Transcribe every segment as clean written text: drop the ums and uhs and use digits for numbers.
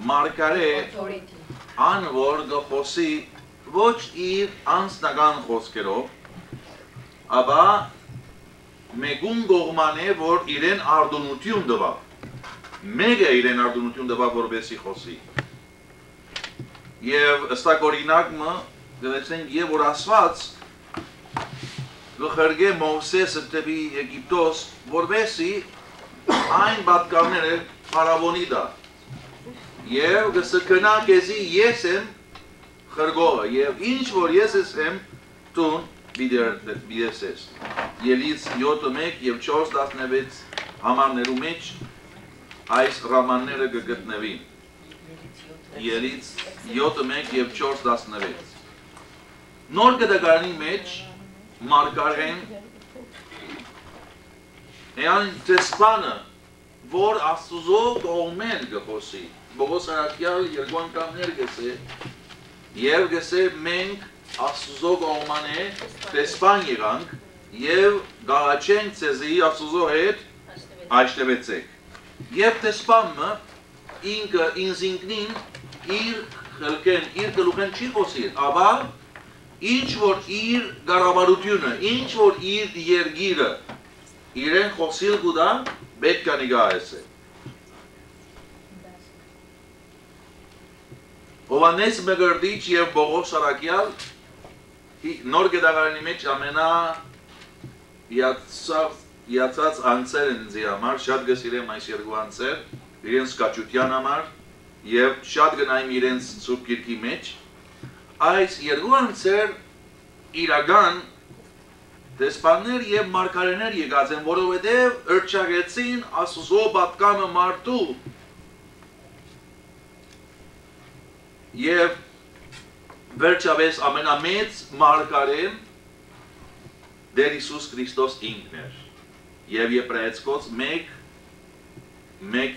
մարգարե ան որ գխոսի ոչ իր անձնական խոսքերով, ապա մեգուն գողման է, որ իրեն արդունություն դվավ, մեկ է իրեն արդունություն դվավ, որբեսի խոսի։ Եվ ըստակ օրինակը գտեցենք եւ որ ասված գխրգե Մովսեսը դեպի Եգիպտոս, որբեսի այն պատկառները փարավոնի դա։ Եվ գսկնա քեզի ես եմ խրգողը եւ ինչ որ ես եմ տուն բիդեսես։ Ելից 7:1 եւ 4:16 համարներու մեջ այս ռամանները կգտնվին։ Ելից 7:1 եւ 4:16 Նոր գդակարանի մեջ մարգարեն Էան տեսպանը որ Աստուծո կողմեն գխոսի Բողոս արաքյալ երկու անգամներ գսե եւ գսե մենք Աստուծո կողմանը տեսպան եղանք եւ գաղաչենք ցեզի Աստուծո հետ աշտվեցեք եւ տեսպանը ինքը ինքնին իր խելքեն իր գլուխեն չի խոսի ապա ինչ որ իր գարավարությունը ինչ որ իր երգիրը իրեն խոսիլ գուտա պետք է նիգայեսե Հովանես Մգրդիչ եւ Բողոս Արաքյալ նոր գդակարանի մեջ ամենա իացած անձեր են ինձի համար շատ գսիրեմ այս երկու անձեր իրենց կաչության համար եւ շատ գնայım իրենց սուրբ գիրքի մեջ այս երկու անձեր իրական դեսպաններ եւ մարգարեներ եկած են որովհետեւ ըրճագեցին Աստուծո պատկանը մարդու Եվ վերջապես ամենամեծ մարգարեն Դեր Հիսուս Քրիստոս ինքն էր Եվ Եբրայեցկոց մեկ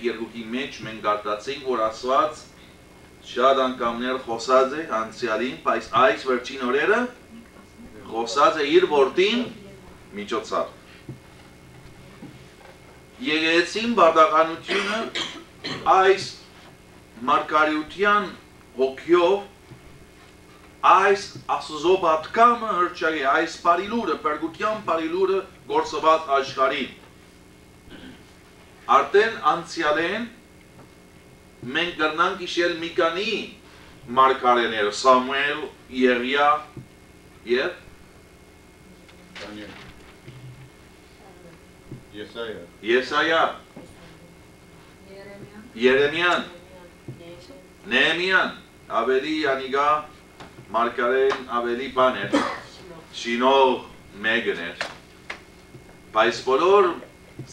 երկուքի մեջ մենք գարտացինք որ ասված շատ անգամներ խոսած է անցյալին բայց այս վերջին օրերը խոսած է իր որդին միջոցով Եկեղեցին բարդականությունը այս մարգարեության հոգյով այս Աստուծո պատկամը հրճագի այս բարիլուրը, պերգության բարիլուրը գործված աշխարհին Արդեն անցյալեն մենք կրնանք իշել մի քանի մարգարեներ Սամուել, Եղիա եւ Եսայա Երեմիան Նեհեմիան ավելի անիգա մարգարեն ավելի բան էր շինող մեկն էր բայց բոլոր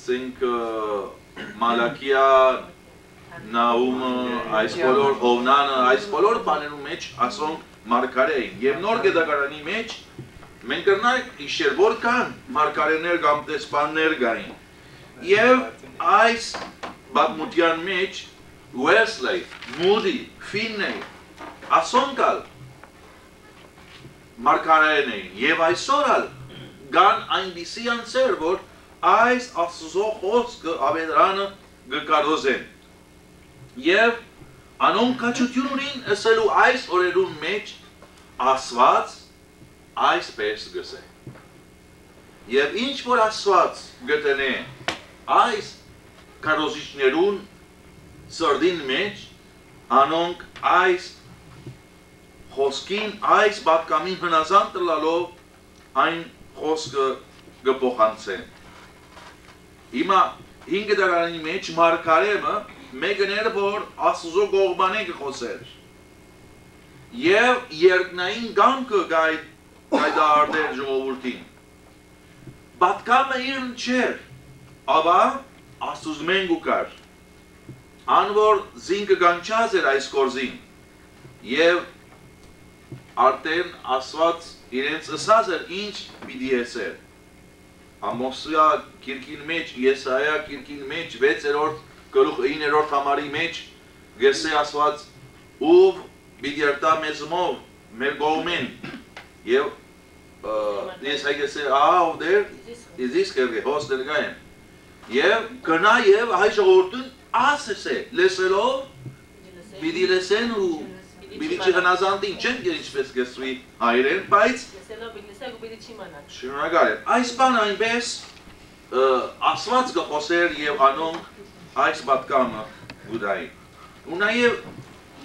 սինք Մալակիա Նաումը այս բոլոր Հովնանը այս բոլոր բաներու մեջ ասոնք մարգարե էին եւ նոր գդակարանի մեջ մենք կրնանք իշեր որ կան մարգարեներ կամ դեսպաններ կային եւ այս բադմուտյան մեջ Wesley, Moody, Finney, ասոնքալ մարգարեներ էին եւ այսօր կան այնպիսի անձեր որ այս Աստծո խոսքը ավետարանը գկարոզեն եւ անոնք կաչություն ունին ասելու այս օրերուն մեջ ասված այսպես գսե եւ ինչ որ ասված գտնե այս կարոզիչներուն սրդին մեջ անոնք այս խոսքին այս պատկամին հնազանդ լալով այն խոսքը գփոխանցեն Հիմա 5 դարանի մեջ մարգարեմը մեկն էր որ Աստուծո կողմանը գխոսեր եւ երկնային գամքը գայդարդեր ժողովրդին պատկամը իրն չէր ապա Աստուծմեն գուկար Անվոր զինքը գանչած էր այս կորզին եւ արդեն ասված իրենց ըսած էր ինչ պիտի եսեր Ամոսիա կիրքին մեջ, Եսայա կիրքին մեջ, 6-րդ գլուխ 9-րդ համարի մեջ գսե ասված ով պիտի երտա մեզմով մեր կողմեն եւ Եսայա գսե ով դեր իզիս կերգե հոս դերգայեն եւ գնա եւ հայ ժողովուրդն ասես է լսելով պիտի լսեն ու պիտի չհնազանդին, չեն գեր ինչպես գսվի հայրեն, բայց շնորհակալ եմ։ Այս բանը այնպես ասված գխոսեր եւ անոնք այս պատկամը գուդային։ Ու նաեւ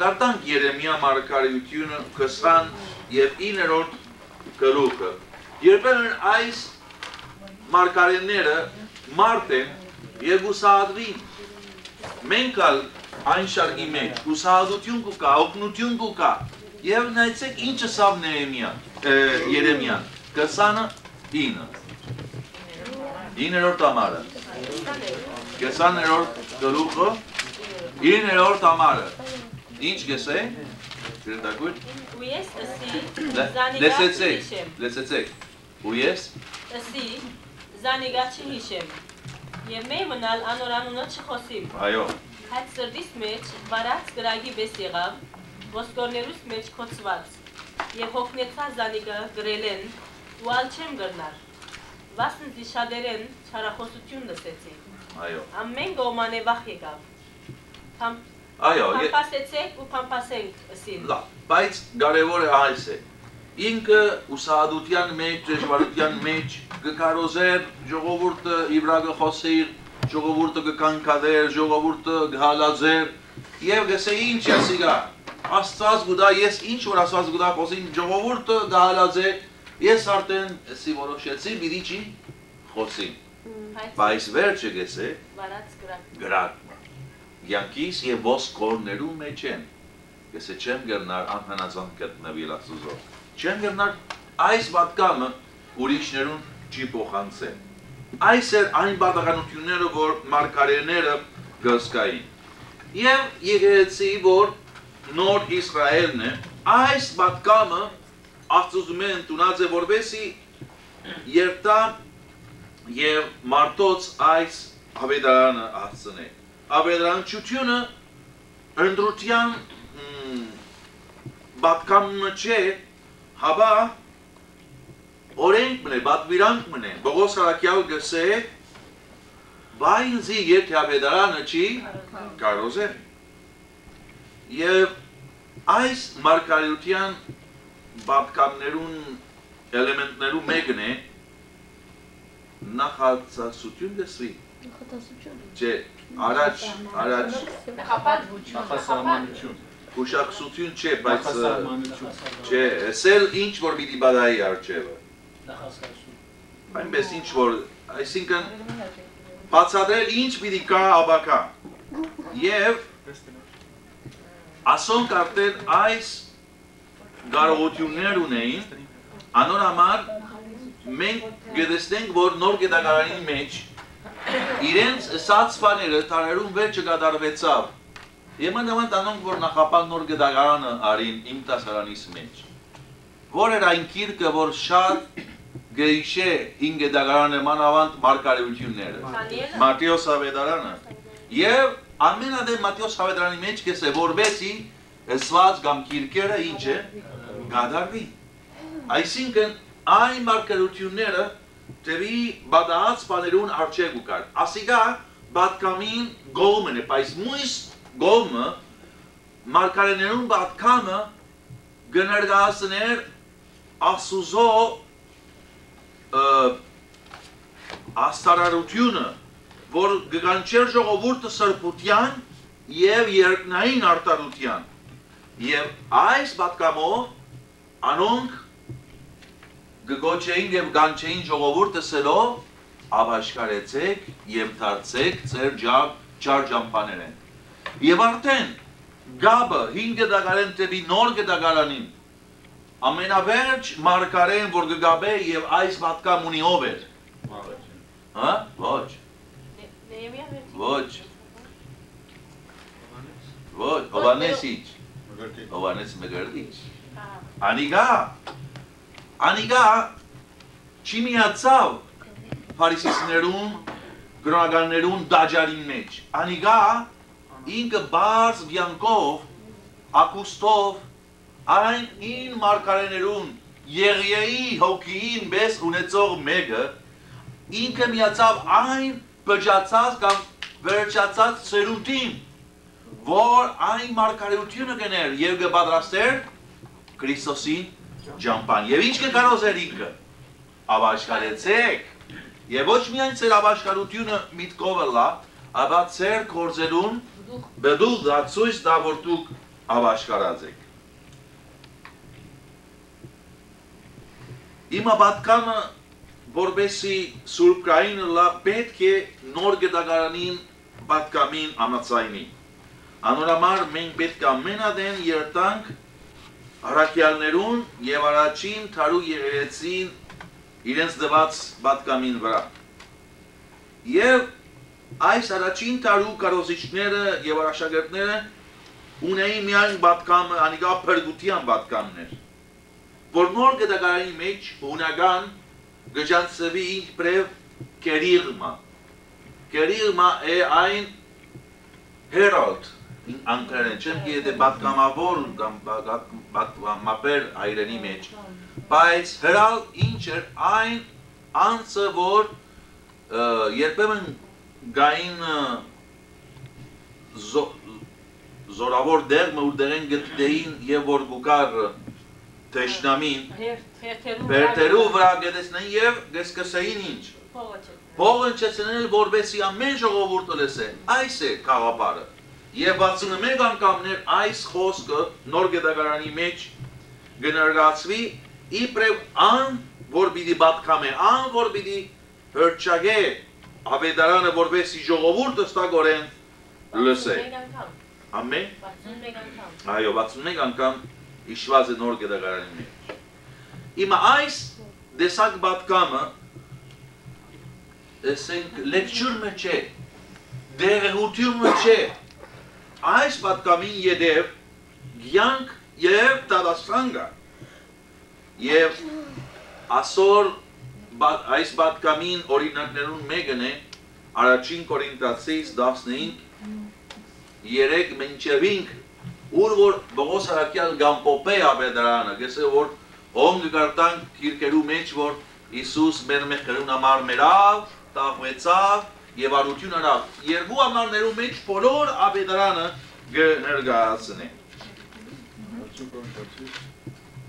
գարտանք Երեմիա մարգարեությունը 29-րդ գլուխը։ Երբեմն այս մարգարեները մարդ են եւ ուսահատվին։ Մենք այն շարքի մեջ ուսահատություն կա, օգնություն կա։ Եվ նայեցեք ինչ ասավ Երեմիան 29-րդ ամառը 20-րդ գլուխը 9-րդ ամառը ինչ գսե Ու ես ասի լսեցեք ու ես ասի զանիգա չհիշեմ եւ მე մնալ անորանունը չխոսիմ այո Այդ սրտիս մեջ վարած գրագի բես եղավ, ոսկորներուս մեջ կոծված, և հոգնեցա զանիգա գրել են, ու ալ չեմ գրնար, վասնձի շադերեն չարախոսություն լսեցի, ամեն գոման է վախ եկավ, պամպասեցեք ու պամպասենք ասին։ Բայց կարևոր է այս է, ինքը ուսահատության մեջ, դժվարության մեջ, գկարոզեր, ժողովուրդը իվրագը խոսեիր, ժողովուրդը կկանքադեր, ժողովուրդը գհալաձեր եւ գսե ինչ ասիգա Աստված գուտա ես ինչ որ Աստված գուտա խոսին ժողովուրդը գհալաձե ես արդեն էսի որոշեցի պիտի չի խոսին բայց վերջը գսե գրակ յանքիս եւ ոսկորներու մեջ են գսե չեմ գտնար անհնազանդ գտնվել Աստծո չեմ գտնար այս պատկամը ուրիշներուն չի փոխանցեն Այս էր այն բادرականությունները, որ մարգարեները գսկային։ Եվ եկեղեցի, որ նոր Իսրայելն է, այս պատկամը Աստծո ընդունած է, որպեսզի երթա եւ մարդոց այս ավետարանը հասցնե։ Ավետարանչությունը ընդրության պատկամը չէ, հաբա օրենք մնե, բատվիրանք մնե, բողոս հարակյալ գսե, բայնզի երդ ավետարանը չի կարոզեր։ Եվ այս մարգարեության պատկամներուն էլեմենտներու մեկն է նախածասություն դեսվի։ Չէ, առաջ նախասահմանություն Հուշակցություն չէ, բայց չէ, սել ինչ որ պիտի բադայի արջևը Այնպես ինչ որ, այսինքն բացատրել ինչ պիտի կա աբակա Եվ ասոնք արդեն այս կարողություններ ունեին Անոր համար մենք գտեսնենք, որ նոր գետագարանի մեջ իրենց ըսած բաները տարերուն վերջը կատարվեցավ Եվ մանավանդ անոնք, որ նախապան նոր գետագարանը արին իմ տասարանիս մեջ Որ էր այն կիրկը, որ շատ գեիշե հին գետագարանը մանավանդ մարգարեությունները Մատիոս ավետարանը Եվ ամենադեմ Մատիոս ավետարանի մեջ կես է, որբեսի ըսված կամ կիրկերը ինչ է գադարվի Այսինքն այն մարգարեությունները տևի բադահած բաներուն արջև ու կար Ասիգա բատկամին գողմն է, բայց մույս գողմը մարգարեներուն բատկամը գնրգասներ Աստուծո աստարարությունը, որ գկանչեր ժողովուրդը սրբության և երկնային արտարության և այս պատկամով անոնք գգոչեին և գանչեին ժողովուրդը սելով աբաշխարեցեք և դարձեք ծեր ճար ճամպաներ են և արդեն գաբը հին գետագարեն տեպի նոր գետագարանին ամենավերջ մարգարեն, որ գգաբե և այս պատկամ ունի ով էր Ոչ Ոչ Ոչ Հովանես Մգրդիչ Անիգա չի միացավ Փարիսիսներուն գրոնականներուն դաջարին մեջ Անիգա ինքը բարձ վյանքով ակուստով Այն ին մարգարեներուն եղիեի հոգիին բես ունեցող մեկը ինքը միացավ այն բջացած կամ վերջացած սերունդին որ այն մարգարեությունը կներ եւ կպատրաստեր Քրիստոսին ճամփան։ Եվ ինչ կկարողեր ինքը։ Ապաշխարեցեք։ Եվ ոչ միայն ծեր ապաշխարությունը միտքով լա, ապա ծեր գործերուն բդուղ դացույց դա որ դուք ապաշխարած եք։ Իմա պատկանը որբեսի Սուրբ Կայինը լա պետք է նոր գետագարանին պատկամին ամացայնի։ Անորամար մենք պետք է ամենադեն երտանք առաքյալներուն և առաջին թարու եղերեցին իրենց դված պատկամին վրա։ Եվ այս առաջին թարու կարոզիչները և առաջագետները ունեին միայն պատկամը, անիկա փրկության պատկամներ, որ նոր գետագարանի մեջ ունական գջանցվի ինքբրև կերիղմա։ Կերիղմա է այն հերալդ, անգլերեն չեմ գիտե պատկամավոր կամ պատկամապեր այրենի մեջ, բայց հերալ ինչ էր այն անձը, որ երբեմն գային զորավոր դեղմը ու դեղեն գտդեին և որ գուկար Թեշնամին բերտերու վրա գետեսնեն և գսկսեին ինչ փողը չեցնել որբեսի ամեն ժողովուրդը լսե այս է կաղապարը և 61 անգամներ այս խոսքը նոր գետագարանի մեջ գնարգացվի իպրև ան որ պիտի պատկամե ան որ պիտի հրճագե ավետարանը որբեսի ժողովուրդը ստագորեն լսե ամեն այո 61 անգամ իշված է նոր գետագարանի մեջ։ Իմա այս դեսակ պատկամը լեկչուրը չէ, դեղեղությունը չէ, այս պատկամին ետև գյանք և տադաստանգա և ասոր այս պատկամին օրինակներուն մեկն է առաջին Կորինթացիս 15 մինչև ուր որ Բողոս Արաքյալ գամպոպե ապետարանը, գեսե որ հոմ գկարտանք կիրկերու մեջ, որ Իսուս մեր մեղքերուն համար մերավ, տաղվեցավ և արություն արավ, երկու ամարներու մեջ բոլոր ապետարանը գներգացնե։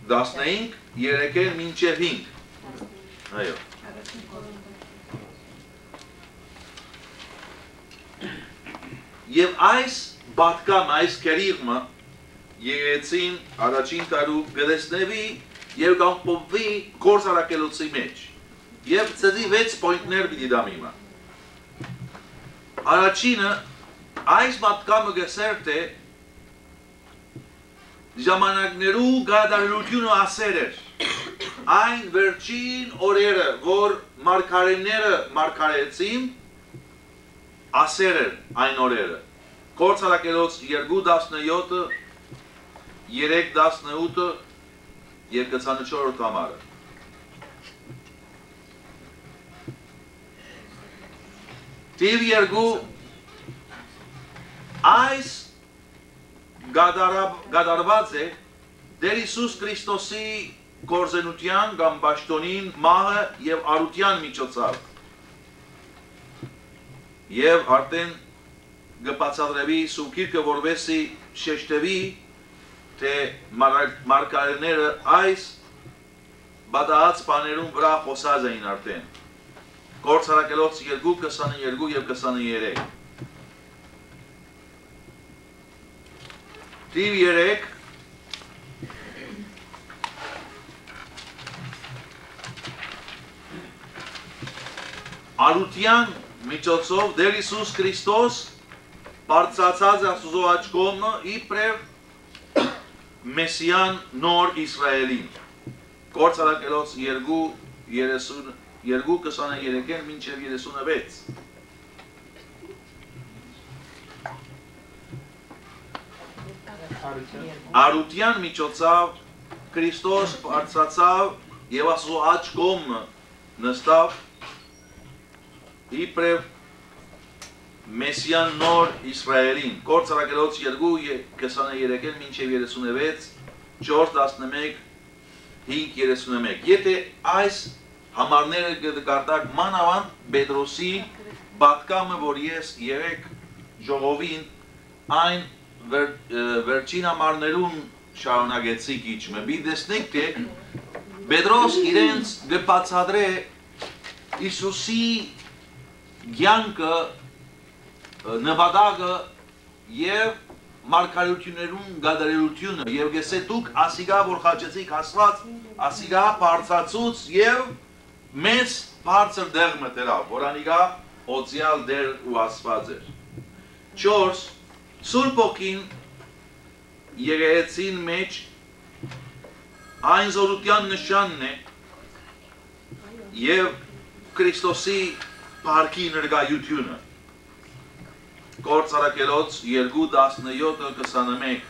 15, 3 մինչև 5, այո։ Եվ այս պատկամ, այս կերիղմը եղեցին առաջին տարու գտեսնևի և գամպովի գործարակելոցի մեջ և ծեզի 6 պոյնտներ պիտի դամ իմա։ Առաջինը այս պատկամը գսերտ է ժամանակներու գադարությունը ասեր էր այն վերջին օրերը, որ մարգարեները մարգարեցին ասեր էր այն օրերը Գործարակելոց 2.17, 3.18 և 24 համարը։ Տիվ 2 այս գադարված է Դեր Հիսուս Քրիստոսի գործենության կամ պաշտոնին մահը և արության միջոցով և արդեն գպացադրվի սուկիրկը որվեսի շեշտվի թե մարգարեները այս բադահած բաներուն վրա խոսած էին արդեն Գործարակելոց 2, 22 և 23 Տիվ 3 Արության միջոցով Դեր Հիսուս Քրիստոս բարձրացած Աստուծո աջ կողմը իբրև Մեսիան նոր Իսրայելին Գործարակելոց 2, 23 մինչև 36 Արության միջոցով Քրիստոս բարձրացավ և Աստուծո աջ կողմը նստավ իբրև Մեսիան նոր Իսրայելին Գործարակելոց 2, 23 մինչև 36 4, 11, 5, 31 Եթե այս համարները գտկարտակ մանավանդ Պետրոսի պատկամը, որ ես երեք ժողովին այն վերջին համարներուն շարունակեցի քիչը, մի տեսնենք թե Պետրոս իրենց գբացադրե Իսուսի ցանկը նվադագը եւ մարգարեություններուն գադարելությունը եւ գեսե դուք ասիգա որ խաչեցիք Աստված ասիգա բարձացուց եւ մեծ բարձր դեղ մտերավ որ անիգա օծյալ դեր ու Աստված էր 4 Սուրբ ոգին եկեղեցին մեջ այն զորության նշանն է եւ Քրիստոսի Փառքի ներկայությունը Գործարակելոց 2:17-21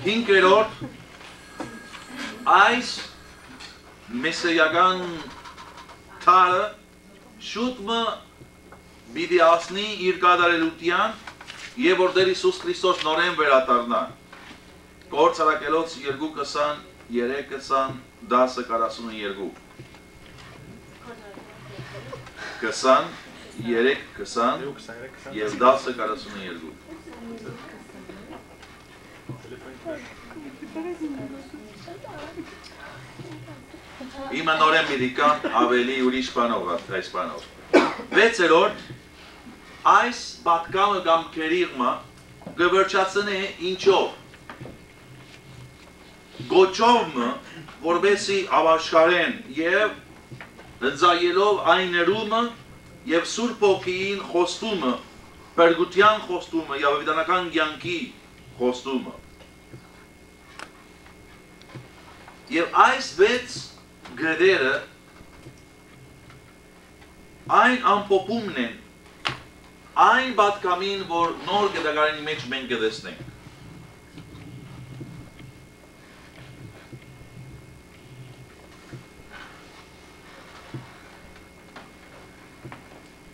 Հինգերորդ այս մեսիական թարը շուտմը պիտի ասնի իր կատարելության եւ որ Տեր Հիսուս Քրիստոս նորեն վերադառնա Գործարակելոց 2:20 3:20 10:42 20 3:20 եւ 10:42 Իմը նորեն միրիկան ավելի ուրիշ բանով այս բանով 6-րդ այս պատկամը կամ կերիղմը գվրջացնե ինչով Գոչովը, որբեսի ավաշխարեն և հնձայելով այն ներումը և Սուրբ ոգին խոստումը, պերգության խոստումը և ավետարանական կյանքի խոստումը։ Եվ այս վեց գրերը այն ամփոփումն են, այն պատկամին, որ նոր գետագարանի մեջ մենք կտեսնենք։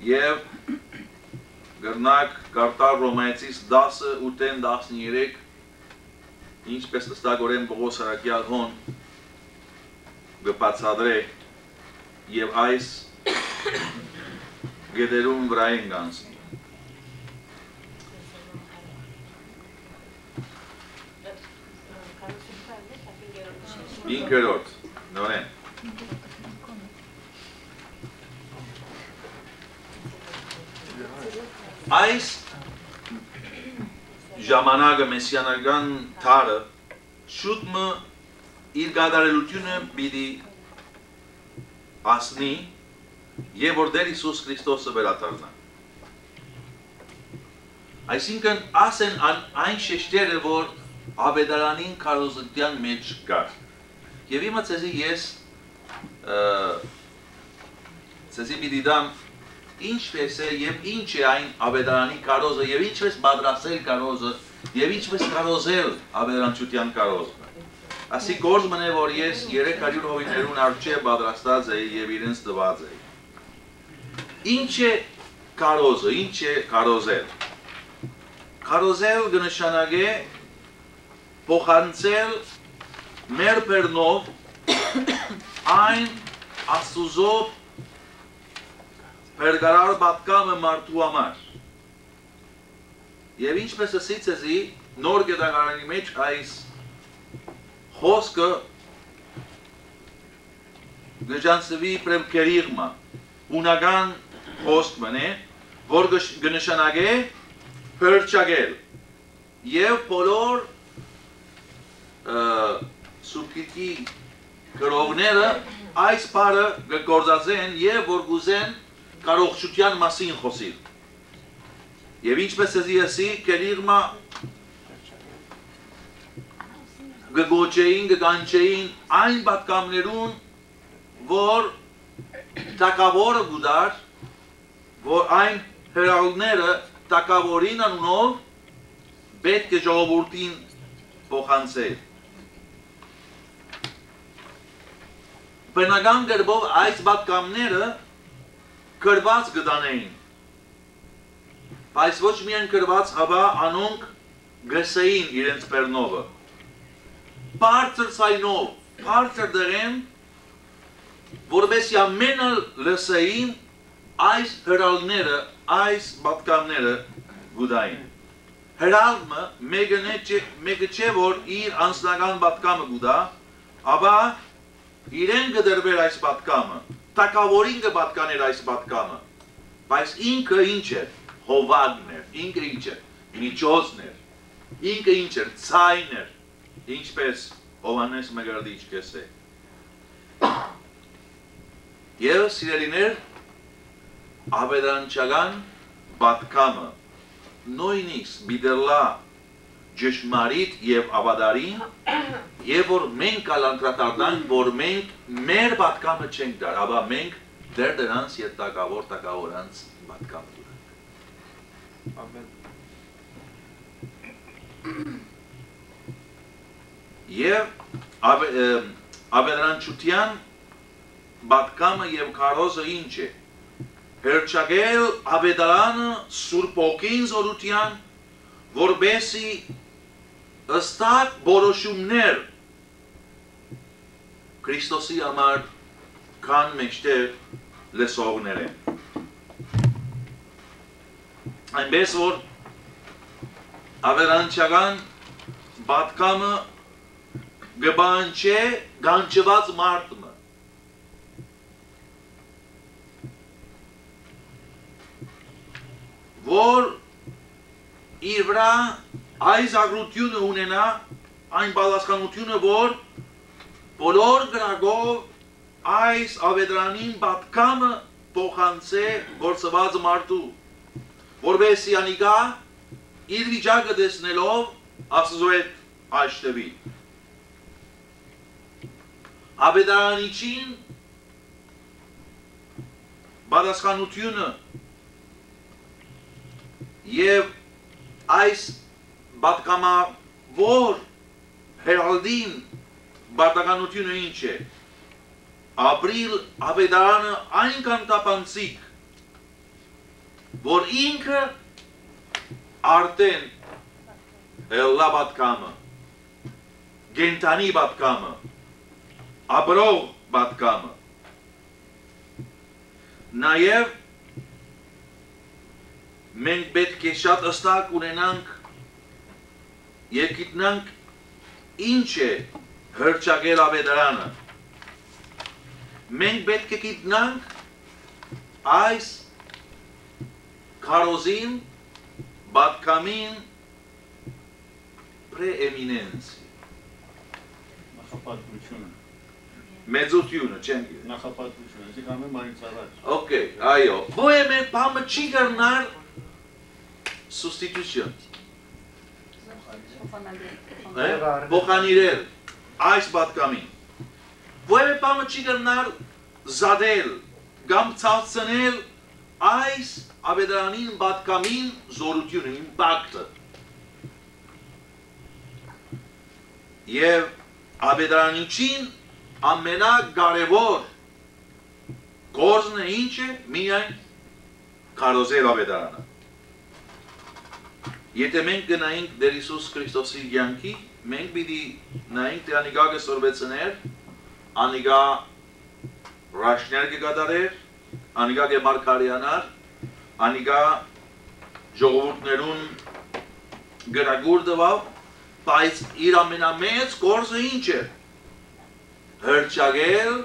Եվ գրնակ կարտար Ռոմայեցիս 10:8-13 ինչպես տստագորեն Պողոս Արաքյալ հոն գպացադրե և այս գետերուն վրային գանցնի։ Ինքերորդ, նորեն։ Այս ժամանակը մեսիանական թարը շուտմը իր գադարելությունը պիտի ասնի և որ Տեր Հիսուս Քրիստոսը վերադառնա։ Այսինքն ասեն այն շեշտերը, որ ավետարանին քարոզության մեջ կար։ Եվ իմը ցեզի ես ցեզի պիտի դամ ինչպես է և ինչ է այն ավետարանի կարոզը և ինչպես պատրաստել կարոզը և ինչպես կարոզել ավետարանչության կարոզը։ Ասի գործմն է, որ ես 300 հովիներուն արջե պատրաստած էի և իրենց տված էի։ Ինչ է կարոզը, ինչ է կարոզել։ Կարոզել կնշանակե փոխանցել մեր բեռնով այն Աստուծո Պերգարար պատկամը մարդու համար։ Եվ ինչպես ասից էզի, նոր գետագարանի մեջ այս խոսքը գջանցվի պրեմ կերիղմա, ունական խոսքմն է, որ գնշանագե պրճագել։ Եվ բոլոր սուբկիրքի գրողները այս պարը գործածեն և որ գուզեն կարողչության մասին խոսիր։ Եվ ինչպես էզի եսի, կերիղմա գգոչեին, գգանչեին այն պատկամներուն, որ տակավորը գուդար, որ այն հրալները տակավորին անունով պետք է ժողովուրդին փոխանցել։ Բնական գրբով այս պատկամները կրված գտանեին, բայց ոչ միայն կրված, հաբա անոնք գսեին իրենց բեռնովը, բարձր ցայնով, բարձր դեղեն որովհետեւ ամենը լսեին այս հրալները, այս պատկամները գուդային։ Հրալը մեկը չէ, որ իր անձնական պատկամը գուդա, ապա իրեն կդրվեր այս պատկամը, տակավորին կպատկաներ այս պատկամը, բայց ինքը ինչ էր, հովագն էր, ինքը ինչ էր, միջոցն էր, ինքը ինչ էր, ցայն էր, ինչպես Հովանես Մկրտիչ կեսե։ Եվ սիրելիներ, ավետարանչական պատկամը նույնիսկ բիդելա ճշմարիտ եւ ավադարին, եւ որ մենք կալանտրատարդանք, որ մենք մեր պատկամը չենք դար, ապա մենք դեր դրանց եւ տակավորանց պատկամը դրանք։ Ամեն։ Եվ ավետարանչության պատկամը եւ քարոզը ինչ է։ Հրճագել ավետարանը Սուրբ Օգին զորության, որբեսի ըստակ որոշումներ Քրիստոսի համար կան մեջտեղ լսողներ են։ Այնպես որ ավետարանչական պատկամը գբանչե գանչված մարդը որ իր վրա այս ագրությունը ունենա, այն պատասխանությունը, որ բոլոր գրագով այս ավետարանին պատկամը փոխանցե գործված մարդու, որովհետեւ անիկա իր վիճակը տեսնելով Աստծո հետ աշտվի։ Ավետարանիչին պատասխանությունը եւ այս պատկամավոր հերալդին բարտականությունը ինչ է, ապրիլ ավետարանը այնքան տապանցիկ, որ ինքը արդեն էլլա պատկամը, գենտանի պատկամը, ապրող պատկամը, նաեւ մենք պետք է շատ ըստակ ունենանք եւ գիտնանք ինչ է հրճագել ավետարանը։ Մենք պետք է գիտնանք այս քարոզին, պատկամին preeminenție. Նախապատվությունը։ Մեծությունը, չեմ գիտի։ Նախապատվությունը, այսինքն ամեն բանից առաջ։ Okay, այո։ Ո՞ւմ է բամը չի գնար substitution։ Փոխանիրել այս պատկամին։ Ո՞ւմ է բամը չի գնար զադել, կամ ցածնել այս ավետարանին պատկամին զորությունը, իմպակտը։ Եվ ավետարանիչին ամենակարևոր գործն է ինչ է, միայն քարոզել ավետարանը։ Եթե մենք գնայինք Տեր Հիսուս Քրիստոսի կյանքի, մենք պիտի նայենք թե անիկա կսորվեցներ, անիկա ռաշներ կկատարեր, անիկա կմարգարյանար, անիկա ժողովուրդներուն գրագուր տվավ, բայց իր ամենամեծ գործը ինչ է, հրճագել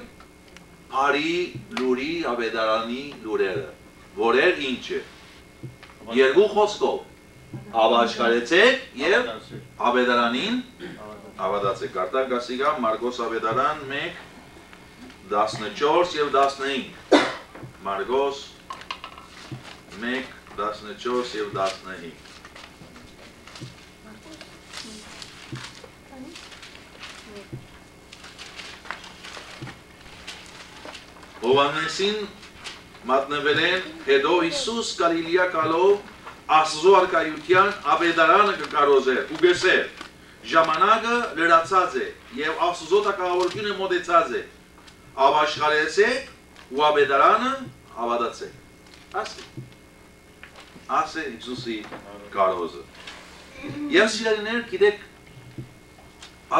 բարի լուրի ավետարանի լուրերը, որեր ինչ է, երկու խոսքով, ավաշխարեցեք և ավետարանին ավադացեք, կարտակ ասիկա Մարգոս ավետարան 1, 14 և 15, Մարգոս 1, 14 և 15, Հովանեսին մատնվել են, հետո Հիսուս Գալիլեա գալով Աստծո արքայության ավետարանը կկարոզեր ու գսեր, ժամանակը լրացած է և Աստծո թագավորությունը մոտեցած է, ավաշխարեցեք ու ավետարանը ավադացեք։ Ասե Հիսուսի կարոզը։ Եվ սիրելիներ, գիտեք,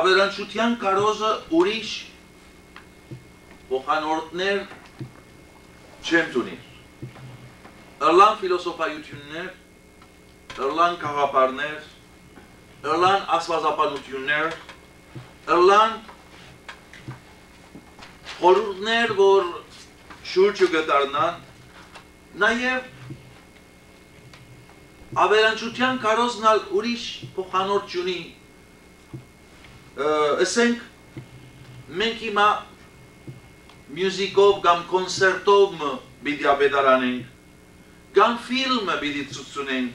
ավետարանչության կարոզը ուրիշ փոխանորդներ չեմ տունի։ Ըլլան ֆիլոսոֆայություններ, ըլլան կաղապարներ, ըլլան ասվածապանություններ, ըլլան խորհուրդներ, որ շուրջը գտարնան, նաև ավերանչության կարոզնալ ուրիշ փոխանորդ չունի, ասենք մենք հիմա մյուզիկով կամ կոնսերտով պիտի ավետարանենք, կամ ֆիլմը պիտի ցուցունենք,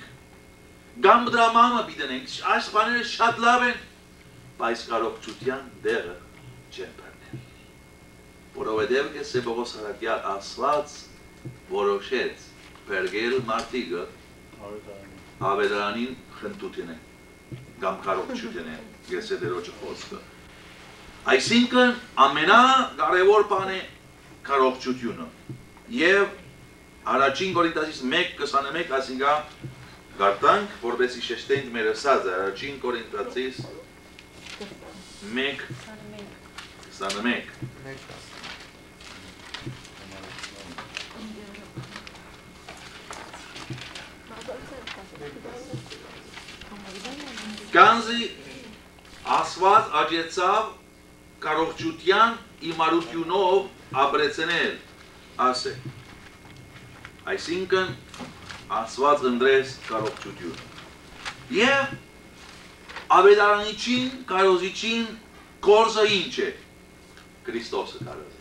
կամ դրամամը պիտի դնենք, այս բաները շատ լավ են, բայց կարողության դերը չեն բերնել, որովհետև կեսե Պողոս Արաքյալ ասված որոշեց բերգել մարդիկը ավետարանին խնդուտին է, կամ կարողություն է, կեսե դերոջը խոսքը։ Այսինքն ամենակարևոր բան է կարողությունը եւ առաջին Կորինթացիս 1:21 ասինքա գարտանք որպեսզի շեշտենք մեր ասածը առաջին Կորինթացիս 1:21 Կանզի ասված աջեցավ կարողության իմարությունով ապրեցնել, ասե։ Այսինքն ասված ընդրես կարողությունը։ Եվ ավետարանիչին, կարոզիչին կորզը ինչ է։ Քրիստոսը կարոզ է։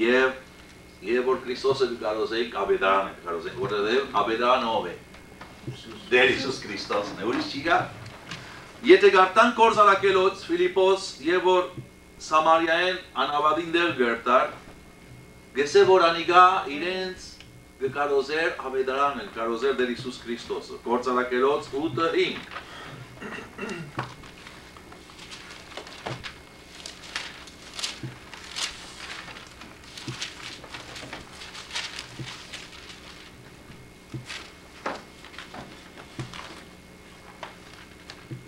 Եվ որ Քրիստոսը կարոզեիք, ավետարանը կարոզենք, որտեղ ավետարանը ով է։ Դեր Հիսուս Քրիստոսն է, ուրիշ չի գա։ Եթե գարտան կորզարակելոց Ֆիլիպոս եւ որ Սամարիայեն անավադին դեր գարտար, գեսե որ անիգա իրենց գկարոզեր ավետարանը, կարոզեր դեր Հիսուս Քրիստոսը, կորզարակելոց 8:5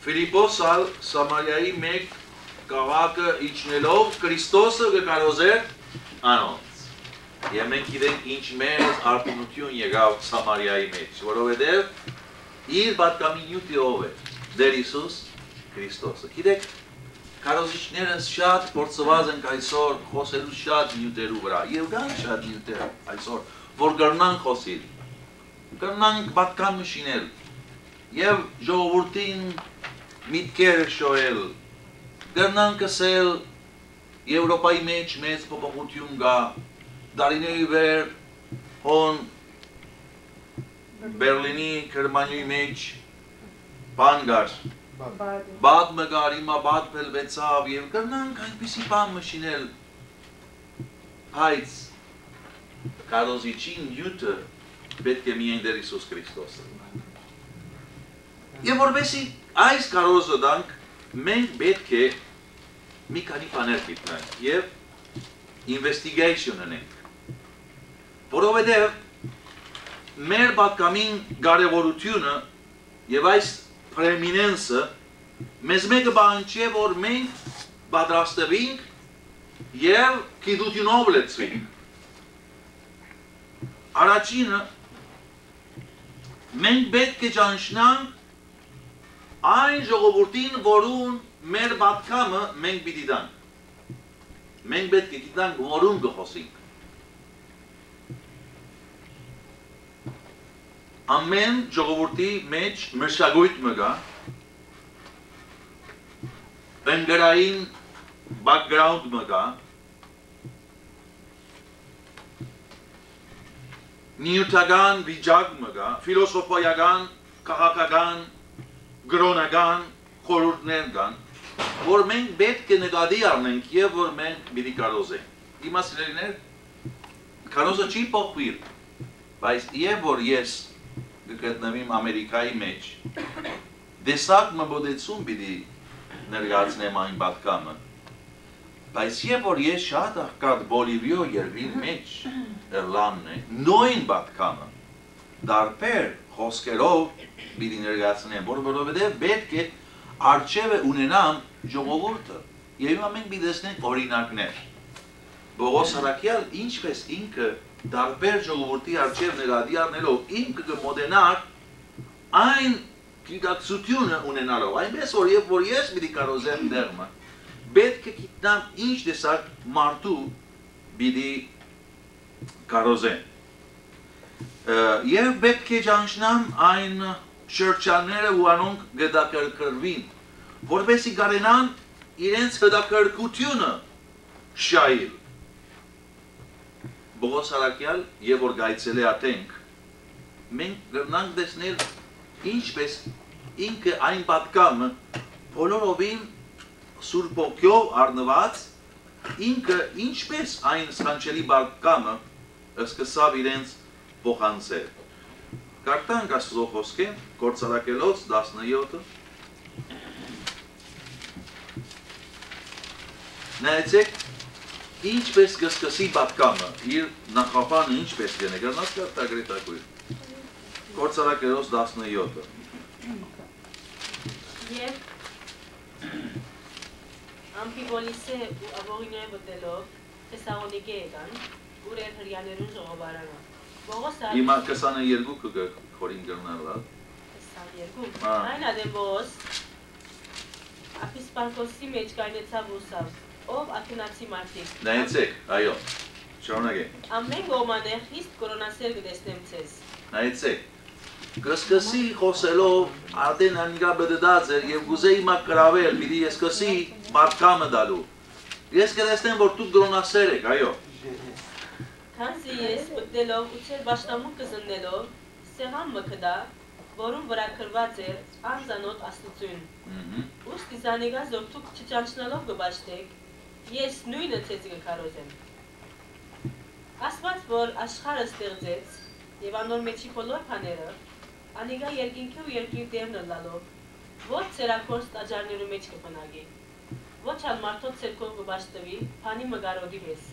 Ֆիլիպոս ալ Սամարիայի մեկ կաղաքը իջնելով Քրիստոսը գկարոզեր անոնց։ Եվ մենք գիտենք ինչ մեծ արտոնություն եղավ Սամարիայի մեջ, որովհետև իր պատկամինյութի ով է, դեր Հիսուս Քրիստոսը։ Գիտեք, կարոզիչները շատ փորձված են այսօր խոսելու շատ նյութերու վրա, եւ կան շատ նյութեր այսօր, որ կրնան խոսել, կրնան պատկան մշինել, եւ ժողովրդին միտքեր շոյել, կրնան կսել Եվրոպայի մեջ մեծ փոփոխություն կա, դարիների վեր հոն Բերլինի, Գերմանիայի մեջ բան կար, բադ մգար, հիմա բադ փելվեցավ եւ կրնանք այնպիսի բան մշինել, բայց կարոզիչին նյութը պետք է միայն դեր Հիսուս Քրիստոսը։ Եվ որպեսի այս կարոզը դանք, մենք պետք է մի քանի բաներ գտնենք եւ investigation անենք, որովհետեւ մեր պատկամին կարևորությունը եւ այս preeminence-ը մեզ մեկը բան չէ, որ մենք պատրաստվենք եւ գիտությունով լեցվենք։ Առաջինը մենք պետք է ճանաչենք այն ժողովրդին, որուն մեր պատկամը մենք պիտի տանք։ Մենք պետք է գիտենք որուն կխոսենք։ Ամեն ժողովրդի մեջ մշակույթ մգա, ընկերային background մգա, նյութական վիճակ մգա, ֆիլոսոֆայական, քաղաքական, գրոնական խորհուրդներ կան, որ մենք պետք է նկատի առնենք եւ որ մենք պիտի կարոզենք։ Հիմա սիրելիներ, կարոզը չի փոխվիր, բայց եւ որ ես գտնվեմ Ամերիկայի մեջ, դեսակ մոդեցում պիտի ներկայացնեմ այն պատկամը, բայց եւ որ ես շատ աղքատ Բոլիվիո երբին մեջ Էրլանն է, նույն պատկամը, դարբեր խոսքերով պիտի ներկայացնեմ, որովհետև պետք է արջևը ունենամ ժողովուրդը, Եվ հիմա մենք մի տեսնենք օրինակներ։ Բողոս Արաքյալ ինչպես ինքը տարբեր ժողովրդի առջև նկատի առնելով ինքը կմոտենար այն գիտակցությունը ունենալով, այնպես որ երբ որ ես պիտի կարոզեմ դերմը, պետք է գիտնամ ինչ տեսակ մարդու պիտի կարոզեմ։ Եվ պետք է ճանչնամ այն շրջանները ու անոնք գդակրկրվին, որպեսզի կարենան իրենց հետաքրքրությունը շայել։ Բողոս Արաքյալ եւ որ գայցել է Աթենք, մենք կգնանք տեսնել ինչպես ինքը այն պատկամը բոլորովին Սուրբ Ոգով առնված ինքը ինչպես այն սքանչելի պատկամը սկսավ իրենց փոխանցել։ Կարդանք Աստծո խոսքը Գործարակելոց 17-ը։ Նայեցեք ինչպես կսկսի պատկամը, իր նախապանը ինչպես կնե, գնաց կարդագրի տակույր։ Գործարակելոց 17-ը։ Եվ Ամփիպոլիսը ու Ավորիները մտելով Թեսաղոնիկի եկան, ուր էր հրյաներուն ժողովարանը։ Հիմա 22-ը խորին գրնալա։ 22։ Այն ադեմ Բողոս Ափիսպարկոսի մեջ կայնեցավ ուսավ, ով աթոնացի մարդիկ։ Նայեցեք, այո, շարունակենք։ Ամեն գոմանե խիստ կորոնասեր կտեսնեմ ցեզ։ Նայեցեք, կսկսի խոսելով արդեն անիգա բդդած էր եւ գուզե հիմա կրավել, պիտի ես սկսի մարդկամը դալու։ Ես կտեսնեմ, որ դուք կորոնասեր եք, այո։ Քանզի ես մտնելով ու ծեր բաշտամունքը զննելով, սեղան մկդա, որում վրա գրված էր անձանոտ աստծուն։ Ուստի զանիգա զորթուք չճանչնալով կբաշտեք, ես նույնը ցեզ կքարոզեմ։ Աստված, որ աշխարհը ստեղծեց եւ անոր մեջի բոլոր բաները, անիգա երկինքի ու երկրի դերն լալով, ոչ ցերակորս տաճարներու մեջ կբնակի, ոչ ալ մարդոց ցերկով կբաշտվի, բանի մգարոդի պես։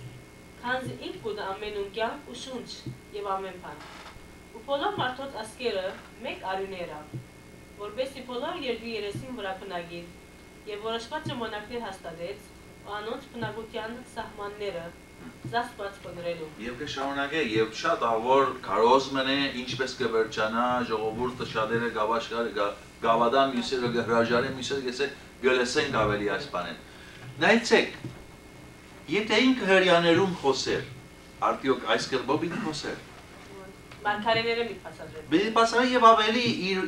Քանզի ինք կուտա ամենուն կյանք ու շունչ եւ ամեն բան։ Ու բոլոր մարդոց ասկերը մեկ արյուն երավ, որպեսզի բոլոր երկրի երեսին վրա բնագիր եւ որոշված ժամանակներ հաստատեց ու անոնց բնակության սահմանները զասպած բնրելու։ Եվ կշարունակե եւ շատ ավոր կարոզմն է ինչպես կվերջանա ժողովուրդը շատերը գավադան մյուսերը հրաժարեն մյուսերը գեսե գլեսեն ավելի այս բանեն։ Նայեցեք Եթե ինքը հրյաներում խոսեր, արդյոք այս կերպով ինք խոսեր։ Մարգարեները մի փասադրեն։ Պիտի փասադրեն եւ ավելի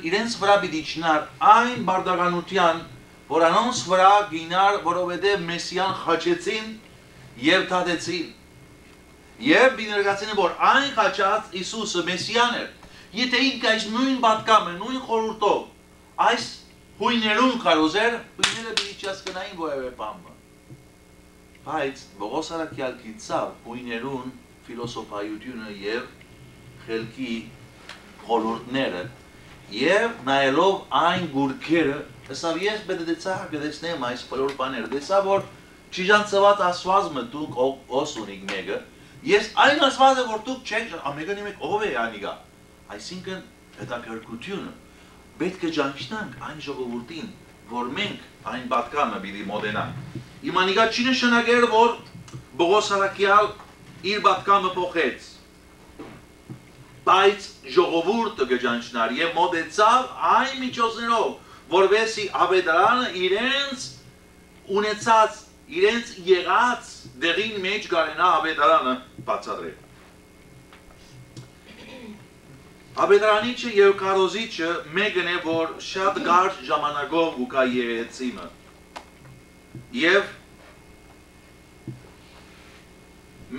իրենց վրա պիտի չնար այն բարդականության, որ անոնց վրա գինար, որովհետեւ Մեսիան խաչեցին եւ թադեցին։ Եվ բիներգացին որ այն խաչած Հիսուսը Մեսիան էր։ Եթե ինքը այս նույն պատկամը, նույն խորհուրդով այս հույներում կարոզեր, հույները պիտի չհասկանային որևէ բան։ Բայց Բողոս Արաքյալ գիտավ հույներուն ֆիլոսոփայությունը եւ խելքի խորհուրդները եւ նայելով այն գուրքերը, հեսավ ես պետք է ցաղկեցնեմ այս բոլոր բաները, դեսա որ ճիժանցված ասվածը դուք օսունիկ մեկը, ես այն ասվածը որ դուք չեք ամեկան իմեք ով է անիգա, այսինքն հետաքրքրությունը պետք է ճանչնանք այն ժողովրդին, որ մենք այն պատկամը պիտի մոտենանք։ Իմանիգա չի նշանակեր, որ Բողոս Արաքյալ իր պատկամը փոխեց, բայց ժողովուրդը կճանչնար եւ մոտեցավ այն միջոցներով, որովհետեւ ավետարանը իրենց ունեցած, իրենց եղած դերին մեջ կարենա ավետարանը բացատրել։ Ավետարանիչը եւ կարոզիչը մեկն է, որ շատ կարճ ժամանակով ու կա եղեցիմը։ Եվ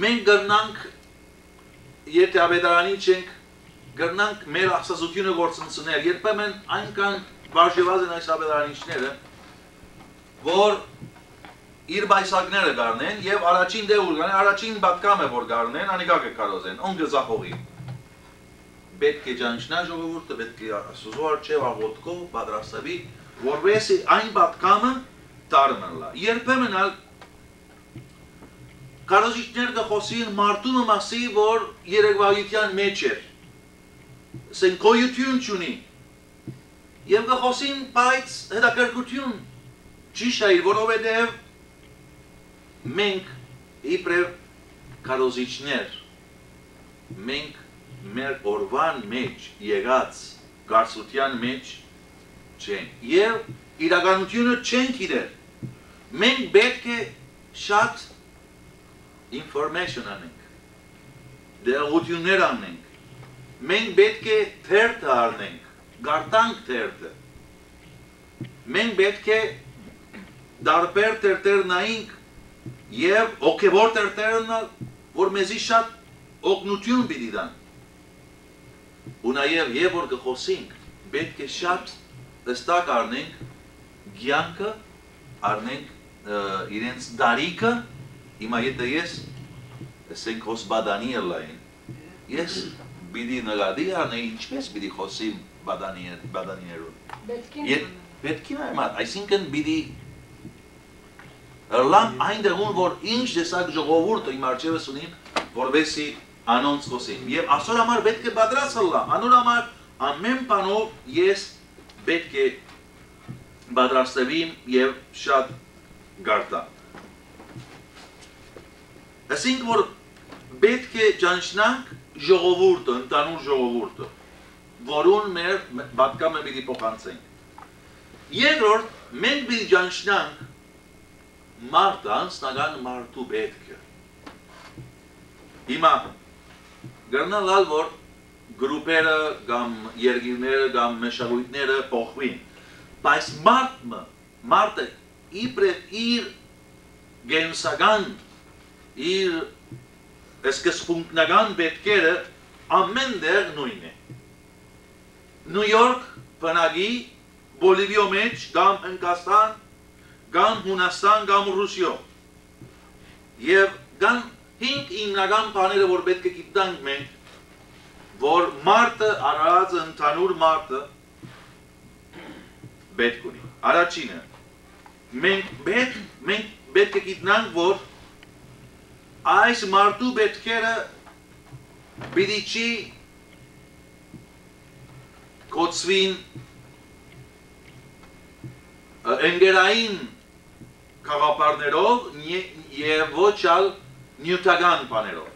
մենք գրնանք, եթե ավետարանիչ ենք, գրնանք մեր ասացությունը գործընծնել, երբեմն այնքան վարժեված են այս ավետարանիչները, որ իր բայսակները գարնեն եւ առաջին դեղուր գարնեն, առաջին պատկամը որ գարնեն, անիկա կկարոզեն, ոնք զախողի։ Պետք է ճանչնա ժողովուրդը, պետք է Աստծո առջև աղոթքով պատրաստվի, որպեսզի այն պատկամը տարմնլա։ Երբեմն կարոզիչներ կխոսին մարդու մասի, որ երեկվայության մեջ էր, ասեն գոյություն չունի, եւ կխոսին բայց հետաքրքրություն ճիշտ է, որովհետեւ մենք իբրև կարոզիչներ, մենք մեր օրվան մեջ եղած գարսության մեջ չենք և իրականությունը չենք իրեր, մենք պետք է շատ information անենք, դեղություններ անենք, մենք պետք է թերթը առնենք, գարտանք թերթը, մենք պետք է դարբեր թերթեր նայինք և հոգևոր թերթերը, որ մեզի շատ օգնություն պիտի տան, ու նաև և որ կխոսենք, պետք է շատ հստակ առնենք կյանքը, առնենք իրենց դարիքը, հիմա եթե ես ասենք հոսբադանի ելային, ես պիտի նկատի առնեի ինչպես պիտի խոսիմ բադանիներուն։ Պետքին այմատ, այսինքն պիտի լամ այն դեղուն, որ ինչ դեսակ ժողովուրդը իմ արջևս ունին, որվեսի անոնց խոսիմ։ Եվ ասոր համար պետք է բադրած հլլա, անոր համար ամեն բանով ես պետք է բադրաստվիմ և շատ գարտամ։ Ասինք, որ պետք է ճանչնանք ժողովուրդը, ընդանուր ժողովուրդը, որուն մեր բատկամը պիտի փոխանցենք։ Երկրորդ, մենք պիտի ճանչնանք մարդը, անձնական մարդու պետքը։ Հիմա, գրնալալ, որ գրուպերը, կամ երգիրները, կամ մշակույթները փոխվին, բայց մարդը իբրև իր գենսական, իր սկզբունքնական պետքերը ամեն դեղ նույն է։ Նյու Յորք բնակի, Բոլիվիո մեջ, կամ Հնդկաստան, կամ Հունաստան, կամ Ռուսիո։ Եվ կան 5 հիմնական բաները, որ պետք է գիտնանք մենք, որ մարդը, արարածը, ընդհանուր մարդը պետք ունի։ Առաջինը, մենք պետք է գիտնանք, որ այս մարդու պետքերը պիտի չի կոչվին ընկերային գաղափարներով և ոչ այլ նյութական բաներով։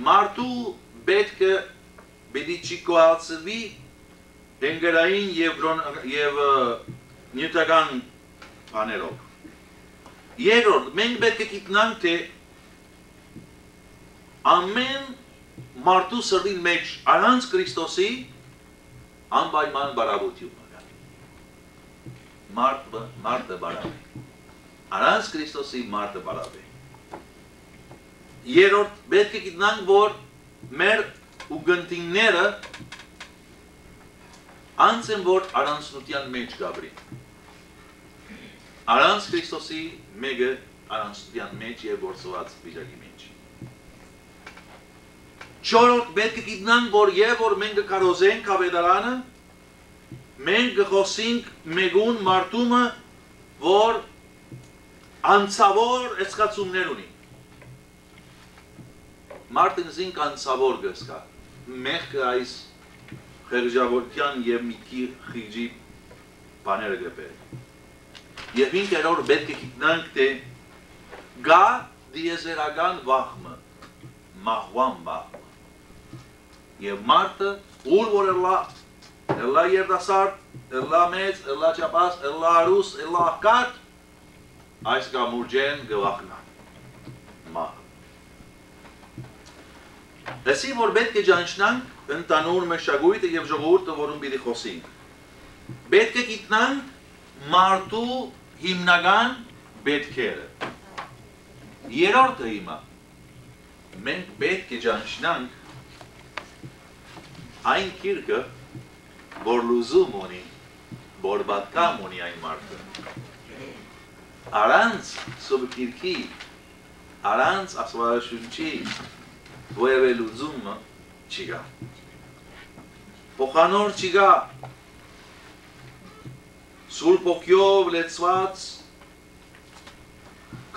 Մարդու պետքը պիտի չի կոչվի ընկերային և նյութական բաներով։ Երկրորդ, մենք պետք է գիտնանք, թե ամեն մարդու սրտին մեջ առանց Քրիստոսի անպայման բարավություն կա։ Մարդը բարավ է։ Առանց Քրիստոսի մարդը բարավ է։ Երրորդ, պետք է գիտնանք, որ մեր ուղղընտիրները անց են, որ առանցնության մեջ գաբրին։ Առանց Քրիստոսի մեկը առանցնության մեջ և գործված վիճակի մեջ։ Չորրորդ, պետք է գիտնանք, որ և որ մենք կարոզենք ավետարանը, մենք կխոսենք մեկուն մարդումը, որ անցավոր զգացումներ ունի։ Մարդն զինք անցավոր գսկա, մեղքը այս խեղճավորության և միտքի խիղճի բաները գպեր։ Եվ ինքերոր պետք է գիտնանք, թե գա դիեզերական վախմը, մահվան վախմը։ Եվ մարդը, ուր որ էլա երդասարդ, էլա մեծ, էլա չապաս, էլա արուս, էլա աղկատ, այս գամուրջեն գվախնան, մահը։ Լսի, որ պետք է ճանչնանք ընդանուր մշակույթը և ժողովուրդը, որում պիտի խոսենք։ Պետք է գիտնանք մարդու հիմնական պետքերը։ Երրորդը հիմա, մենք պետք է ճանչնանք այն քիրքը, որ լուզում ունի, որ պատկամ ունի այն մարդը։ Առանց սուրբ քիրքի, առանց աստվածաշունչի որևէ լուծումը չկա։ Փոխանոր չկա։ Սուրբ ոգիով լեցված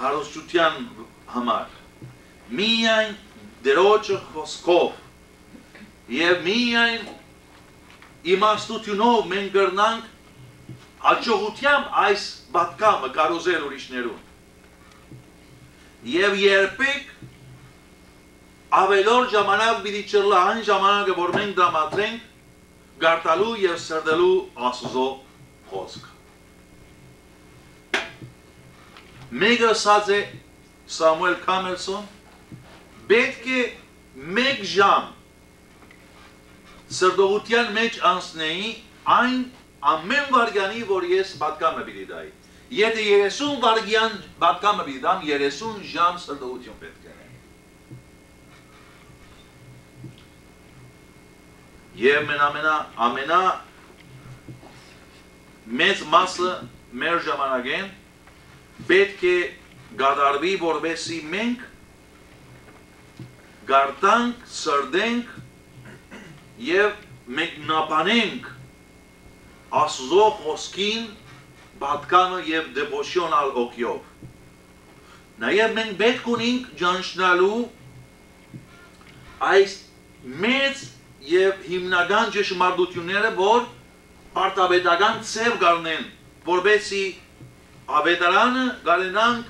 քարոզչության համար։ Միայն դերոջը խոսքով և միայն իմաստությունով մենք գրնանք հաջողությամբ այս պատկամը կարոզել ուրիշներուն։ Եվ երբեք ավելորդ ժամանակ պիտի չլա այն ժամանակը, որ մենք դրամատրենք գարտալու եւ սրդելու Աստծո խոսքը։ Մեկը ասած է Սամուել Քամելսոն, պետք է 1 ժամ սրդողության մեջ անցնեի այն ամեն վարգյանի, որ ես պատկամը պիտի դայի։ Եթե 30 վարգյան պատկամը պիտի դամ, 30 ժամ սրդողություն պետք է։ Եվ ամենա մեծ մասը մեր ժամանակեն պետք է գադարվի, որովհետեւ մենք գարտանք, սրդենք եւ մեկնաբանենք Աստծո խոսքին պատկանը եւ դեպոշիոնալ օգյով։ Նաեւ մենք պետք ունենք ճանաչելու այս մեծ եւ հիմնական ճշմարտությունները, որ պարտաբետական ցև գարնեն, որովհետեւ ավետարանը գարենանք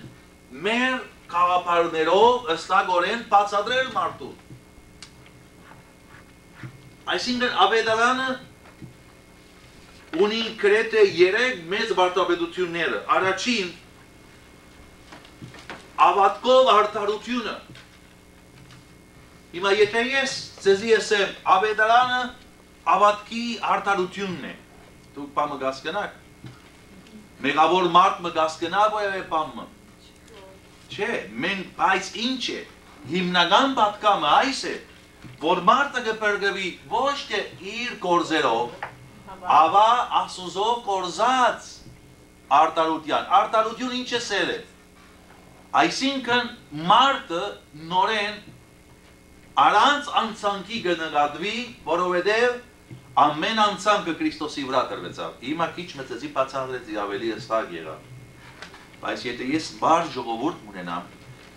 մեր խաղապարներով ըստագորեն բացատրել մարդուն։ Այսինքն ավետարանը ունի գրեթե 3 մեծ վարդապետությունները։ Առաջին ավատքով արդարությունը։ Հիմա եթե ես ձեզի ասեմ ավետարանը ավատքի արդարությունն է, դուք բամը գասկնաք։ Մեղավոր մարդ մը գասկնա որևէ բամը։ Չէ, մենք այս ինչ է, հիմնական պատկամը այս է, որ մարդը կպրգվի ոչ թե իր կորձերով, ավա Աստծո կորզած արտարության։ Արտարություն ինչ է սերը։ Այսինքն մարդը նորեն առանց անցանքի կնկատվի, որովհետև ամեն անցանքը Քրիստոսի վրա տրվեցավ։ Հիմա քիչ մեծեցի բացատրեցի ավելի հստակ եղավ։ Բայց եթե ես բարձ ժողովուրդ ունենամ,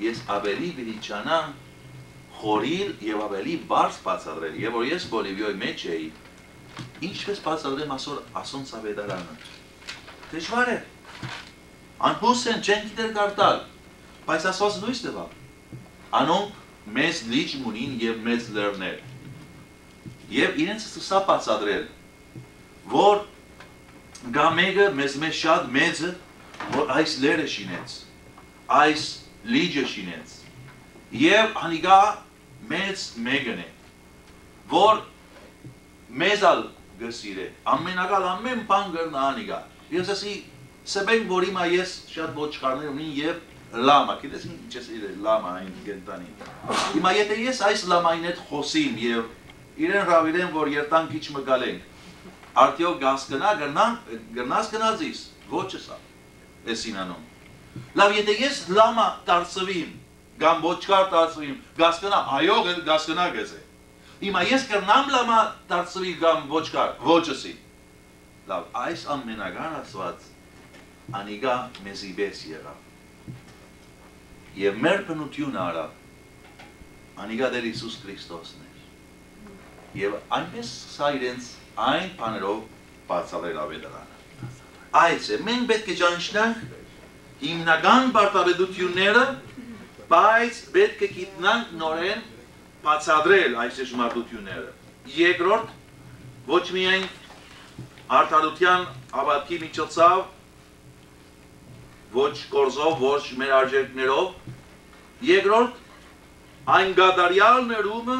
ես ավելի վիճանամ խորիլ եւ ավելի բարձ բացատրել, եւ որ ես Բոլիվիոյի մեջ էի, ինչպես բացատրեմ ասոնց ավետարանը։ Դժվար է։ Անփոս են չեն գիտեր գարտալ, բայց Աստված լույս տվավ։ Անոնք մեծ լիճ ունին եւ մեծ լեռներ։ Եվ իրենց սա բացատրել, որ գամեգը մեզ շատ մեծը, որ այս լերը շինեց, այս լիճը շինեց, և անիգա մեծ մեկն է, որ մեզալ գսիր է, ամենակալ ամեն պան գրնա անիգա, ես ասի սեբենք, որ հիմա ես շատ ոչխարներ ունին և լամա, գիտես ինչ ես իր լամա այն գենտանին, հիմա եթե ես այս լամային հետ խոսիմ և իրեն ռավիրեն, որ երտան քիչ մը գալենք, արդյոք գասկնա գրնաս գնազիս, ոչ էսա, էսին անում։ Լավ, եթե ես լամա տարծվիմ, գամ ոչկար տարծվիմ, գասկնա, այո գասկնա գեզ է։ Հիմա ես կրնամ լամա տարծվի գամ ոչկար, ոչ էսի։ Լավ, այս ամենական ասված, անիգա մեզի բես եղավ։ Եվ մեր բնությունը արավ, անիգա դեր Իսուս Քրիստոսն էր։ Եվ այնպես սա իրենց այն բաներով բացատրել ավետարանը։ Այս է, մենք պետք է ճանաչենք հիմնական պարտավորությունները, բայց պետք է գիտնանք նորեն բացատրել այս ճշմարտությունները։ Երկրորդ, ոչ միայն արդարության հավատքի միջոցով, ոչ կորզով, ոչ մեր արժեքներով, երկրորդ, այն գադարյալ ներումը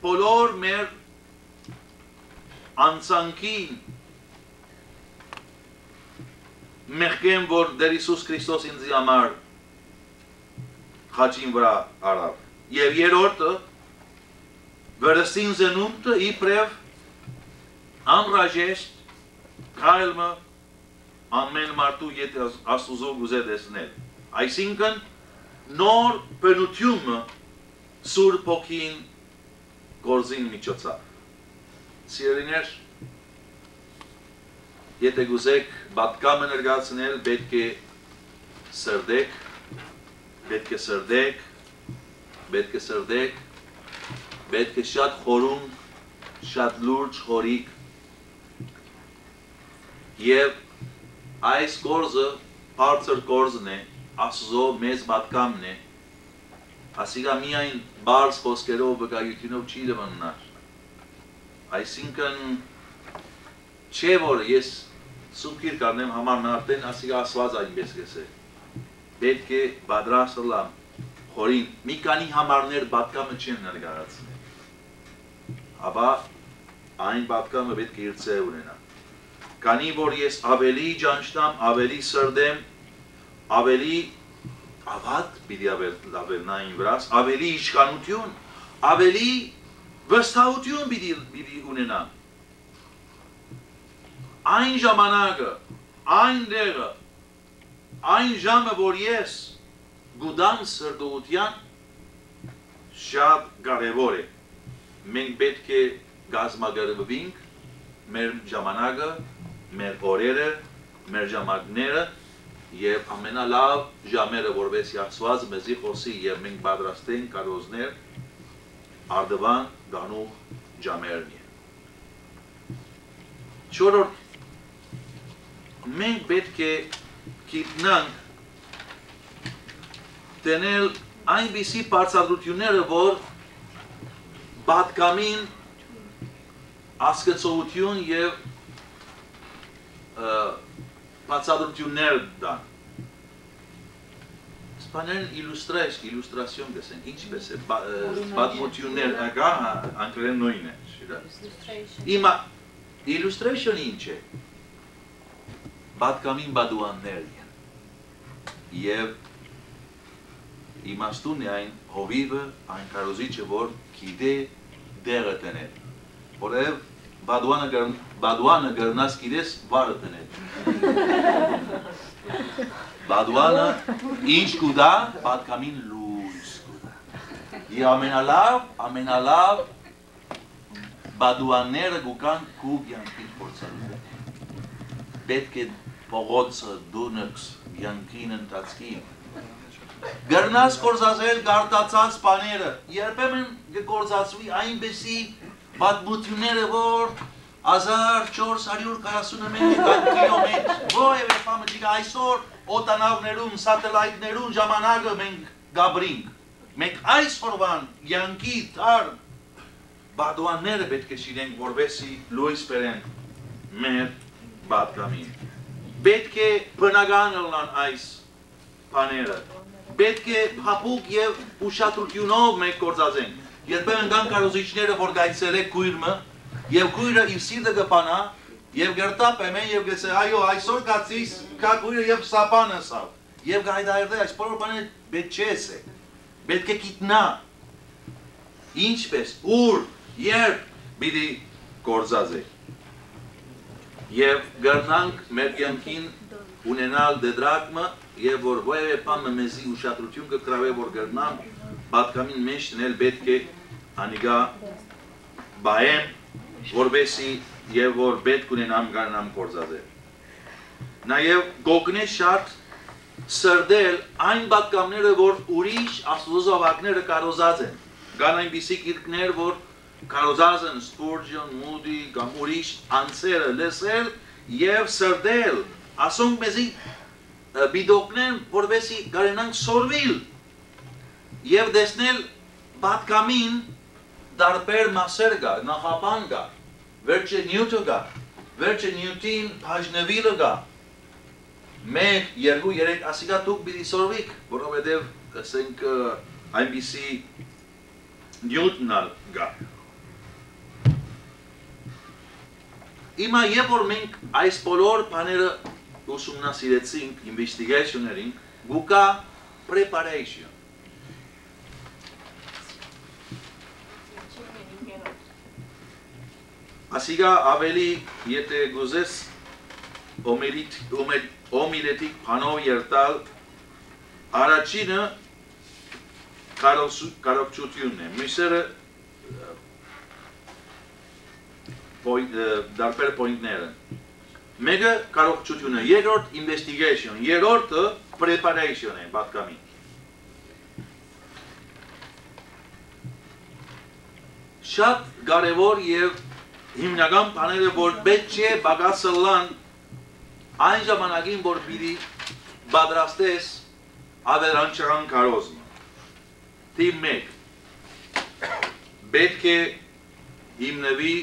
բոլոր մեր անցանքին մեղքեն, որ դեր Իսուս Քրիստոս ինձի համար խաչին վրա արավ։ Եվ երրորդը, վրստին զենումտը իբրև անհրաժեշտ քայլը ամեն մարդու եթե Աստուծո գուզե տեսնել։ Այսինքն նոր բնությունը Սուրբ Հոգին գործին միջոցով։ Սիրելիներ, եթե գուզեք պատկամը ներկայացնել, պետք է սրդեք, պետք է սրդեք, պետք է սրդեք, պետք է շատ խորուն, շատ լուրջ խորիկ եւ այս գործը բարձր գործն է, Աստծո մեծ պատկամն է, ասիկա միայն բարձ խոսքերով վկայությունով չի դվաննար, այսինքն չէ որ ես սուպքիր կարնեմ համարն արդեն ասիկա ասված այնպես կեսե, պետք է բադրասը լամ, խորին մի կանի համարներ պատկամը չեն ներգարացնե, ապա այն պատկամը պետք է իրծե ունենա, կանի որ ես ավելի ճանչտամ, ավելի սրդեմ, ավելի ավատ պիտի ավելնային վրաս, ավելի իշխանություն, ավելի վստահություն պիտի ունենամ, այն ժամանակը, այն դեղը, այն ժամը, որ ես գուդամ սրդողության, շատ կարևոր է, մենք պետք է գազմագրվվինք, մեր ժամանակը, մեր օրերը, մեր ժամանակները, և ամենալավ ժամերը, որվեսի Աստված մեզի խոսի և մենք պատրաստենք կարոզներ, արդվան գանուղ ժամերն է։ Չորրորդ, մենք պետք է գիտնանք տենել այնպիսի բարձրությունները, որ պատկամին հասկացողություն և բացատրություններ դան։ Սպաներն իլուստրասիոն գսենք, ինչպես է, պատմություններ, անգլերեն նույն է։ Հիմա, illustration ինչ է, պատկամին բադուաններ են, և իմաստուն է այն հովիվը, այն կարոզիչը, որ գիտե դեղը տնել, որև բադուանը գրնաս գիտես վարը տնել։ Բադուանը ինչ կուդա, պատկամին լույս կուդա։ Եվ ամենալավ բադուանները գուկան կու յանքին փորձալու։ Պետք է փողոցը դունքս յանքին ընթացքին։ Գրնաս կորզածել գարտացած բաները, երբեմն կկորզածվի այնպեսի պատմությունները, որ 1441 կիլոմետր, որևէ բան չի այսօր օտանավներում, սատելայտներում ժամանակը մենք գաբրինք, մենք այսօրվան յանքի թար բադուանները պետք է շիրենք, որվեսի լույս բերեն մեր պատկամին, պետք է բնական ըլլան այս բաները, պետք է փափուկ և ուշադրությունով մենք գործածենք, երբեմն կան կարոզիչները, որ գայցել է քույրը, և քույրը իր սիրտը կպանա, և գրտապ եմ են և գսե, այո, այսօր կացիս, կա քույրը և սապանը սավ, և գայդայրդե, այս բոլոր բաները պետք չես է, պետք է գիտնա, ինչպես, ուր, երբ պիտի գործած է, և գրնանք մեր կյանքին ունենալ դդրակմը, և որ որևէ բանը մեզի ուշադրություն կկրավե, որ գրնամ, պատկամին մեջ տնել պետք է անիգա բայեմ, որվեսի և որ պետք ունենամ գանամ գործածել։ Նաև գոգն է շատ սրդել այն պատկամները, որ ուրիշ Աստծո զավակները կարոզած են։ Կան այնպիսի գիրքներ, որ կարոզած են Spurgeon, Moody կամ ուրիշ անձերը լսել և սրդել, ասոնք մեզի բիդոկներ, որվեսի կարենանք սորվիլ և դեսնել պատկամին դարբեր մասեր կա, նախապան կա, վերջը նյութը կա, վերջը նյութին բաժնվիլը կա, մեկ, երկու, երեք, ասիկա դուք պիտի սորվիք, որովհետև ասենք այնպիսի նյութնալ կա։ Հիմա երբ որ մենք այս բոլոր բաները ուսումնասիրեցինք, investigationերին, գուկա preparation։ Ասիկա ավելի եթե գուզես օմիլետիկ բանով երտալ առաջինը կարողությունն է, մյուսերը դարբեր պոինտները, մեկը կարողությունը, երկրորդ investigation, երրորդը preparation է պատկամին։ Շատ կարևոր և հիմնական բաները, որ պետք չէ պակասը լան այն ժամանակին, որ պիտի պատրաստես ավերանչական կարոզմը։ Թիմ 1 պետք է հիմնվի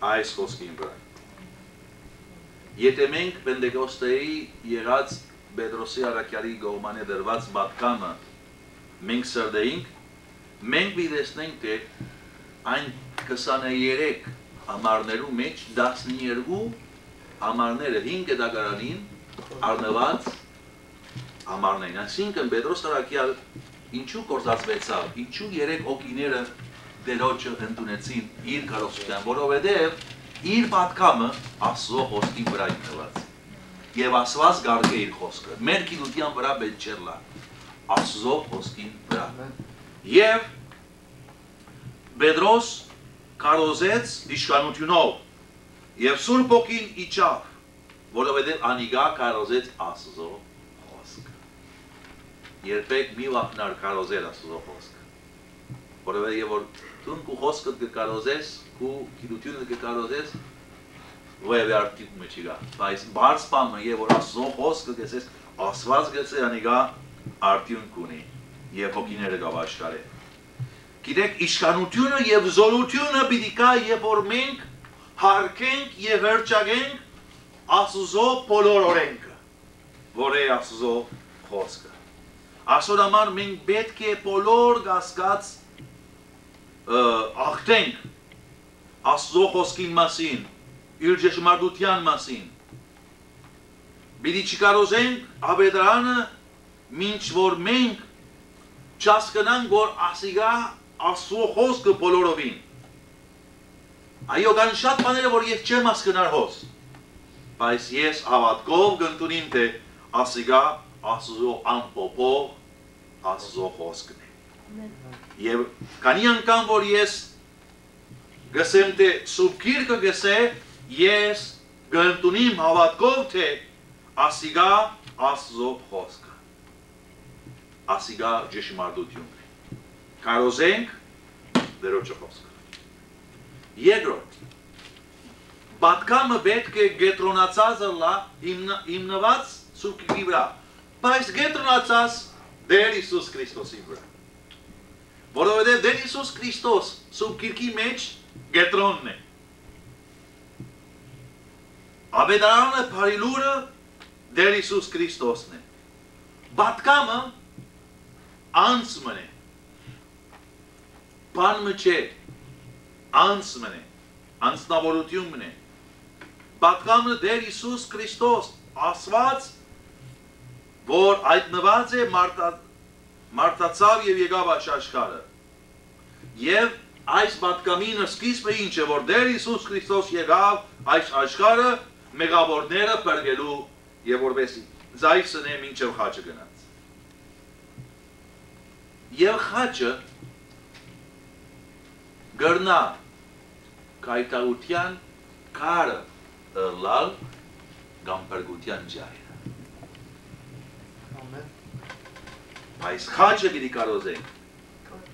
այս խոսքին վրա։ Եթե մենք Պենտեկոստեի եղած Պետրոսի առաքյալի կողմանի դրված պատգամը մենք սրդեինք, մենք պիտեսնենք, թե այն 23 ամառներու մեջ 12 ամառները 5 դագարանին առնված ամառներն։ Այսինքն Պետրոս առաքյալ ինչու կործածվեցավ, ինչու 3 օկիները Տերոջը ընդունեցին իր կարողությամբ, որովհետև իր պատգամը Աստծո խոսքի վրա հիմնված։ Եվ Աստված գարգե իր խոսքը։ Մեր գիտության վրա պետք չէր լա, Աստծո խոսքի վրա։ Եվ Պետրոս կարոզեց իշխանությունով, եւ Սուրբ Օքին իջավ, որովհետև անիգա կարոզեց Աստծո խոսքը։ Երբեք մի վախնար կարոզել Աստծո խոսքը, որովհետև որ դու քո խոսքը կկարոզես, քո գիտությունը կկարոզես, ովև արտիք մեջ գա, բայց բարձ բանը եւ որ Աստծո խոսքը գեցես, Աստված գեցե անիգա արտյուն կունի եւ հոգիները գավաշխարե։ Գիտեք, իշխանությունը եւ զորությունը պիտի կա, երբ որ մենք հարգենք եւ հրճագենք Աստծո բոլոր օրենքը, որ է Աստծո խոսքը։ Այսօր համար մենք պետք է բոլոր գասկած աղթենք Աստծո խոսքի մասին, իր ճշմարտության մասին։ Պիտի չկարողենք ավետարանը, մինչ որ մենք չհասկանանք, որ ասիգա Աստծո խոսքը բոլորովին։ Այո, կան շատ բաները, որ ես չեմ հասկնար հոս, բայց ես հավատքով կընդունիմ, թե ասիգա Աստծո անփոփոխ Աստծո խոսքն է։ Եվ քանի անգամ որ ես գսեմ, թե Սուրբ Գիրքը գսե, ես կընդունիմ հավատքով, թե ասիգա Աստծո խոսքը, ասիգա ճշմարտությունն է։ Կարոզենք Տերոջը խոսքը։ Երկրորդ, պատգամը պետք է գետրոնացած լա հիմնված Սուրբ Գիրքի վրա, բայց գետրոնացած Տեր Հիսուս Քրիստոսի վրա։ Որովհետև Տեր Հիսուս Քրիստոս Սուրբ Գիրքի մեջ գետրոնն է։ Ավետարանը փարիլուրը Տեր Հիսուս Քրիստոսն է։ Պատգամը անցմն է։ Բանմը չէ, անցմն է, անցնավորությունն է։ Պատգամը Տեր Հիսուս Քրիստոս, Աստված, որ հայտնված է մարդացավ եւ եկավ աշխարհը։ Եվ այս պատգամին սկիզբը ինչ է, որ Տեր Հիսուս Քրիստոս եկավ այս աշխարհը մեղավորները բերելու եւ որպես զայսն է մինչեւ խաչը գնաց։ Եվ խաչը գրնա կայտաղության կարը լալ կամ բրգության ջայրը։ Այս խաչը պիտի կարոզենք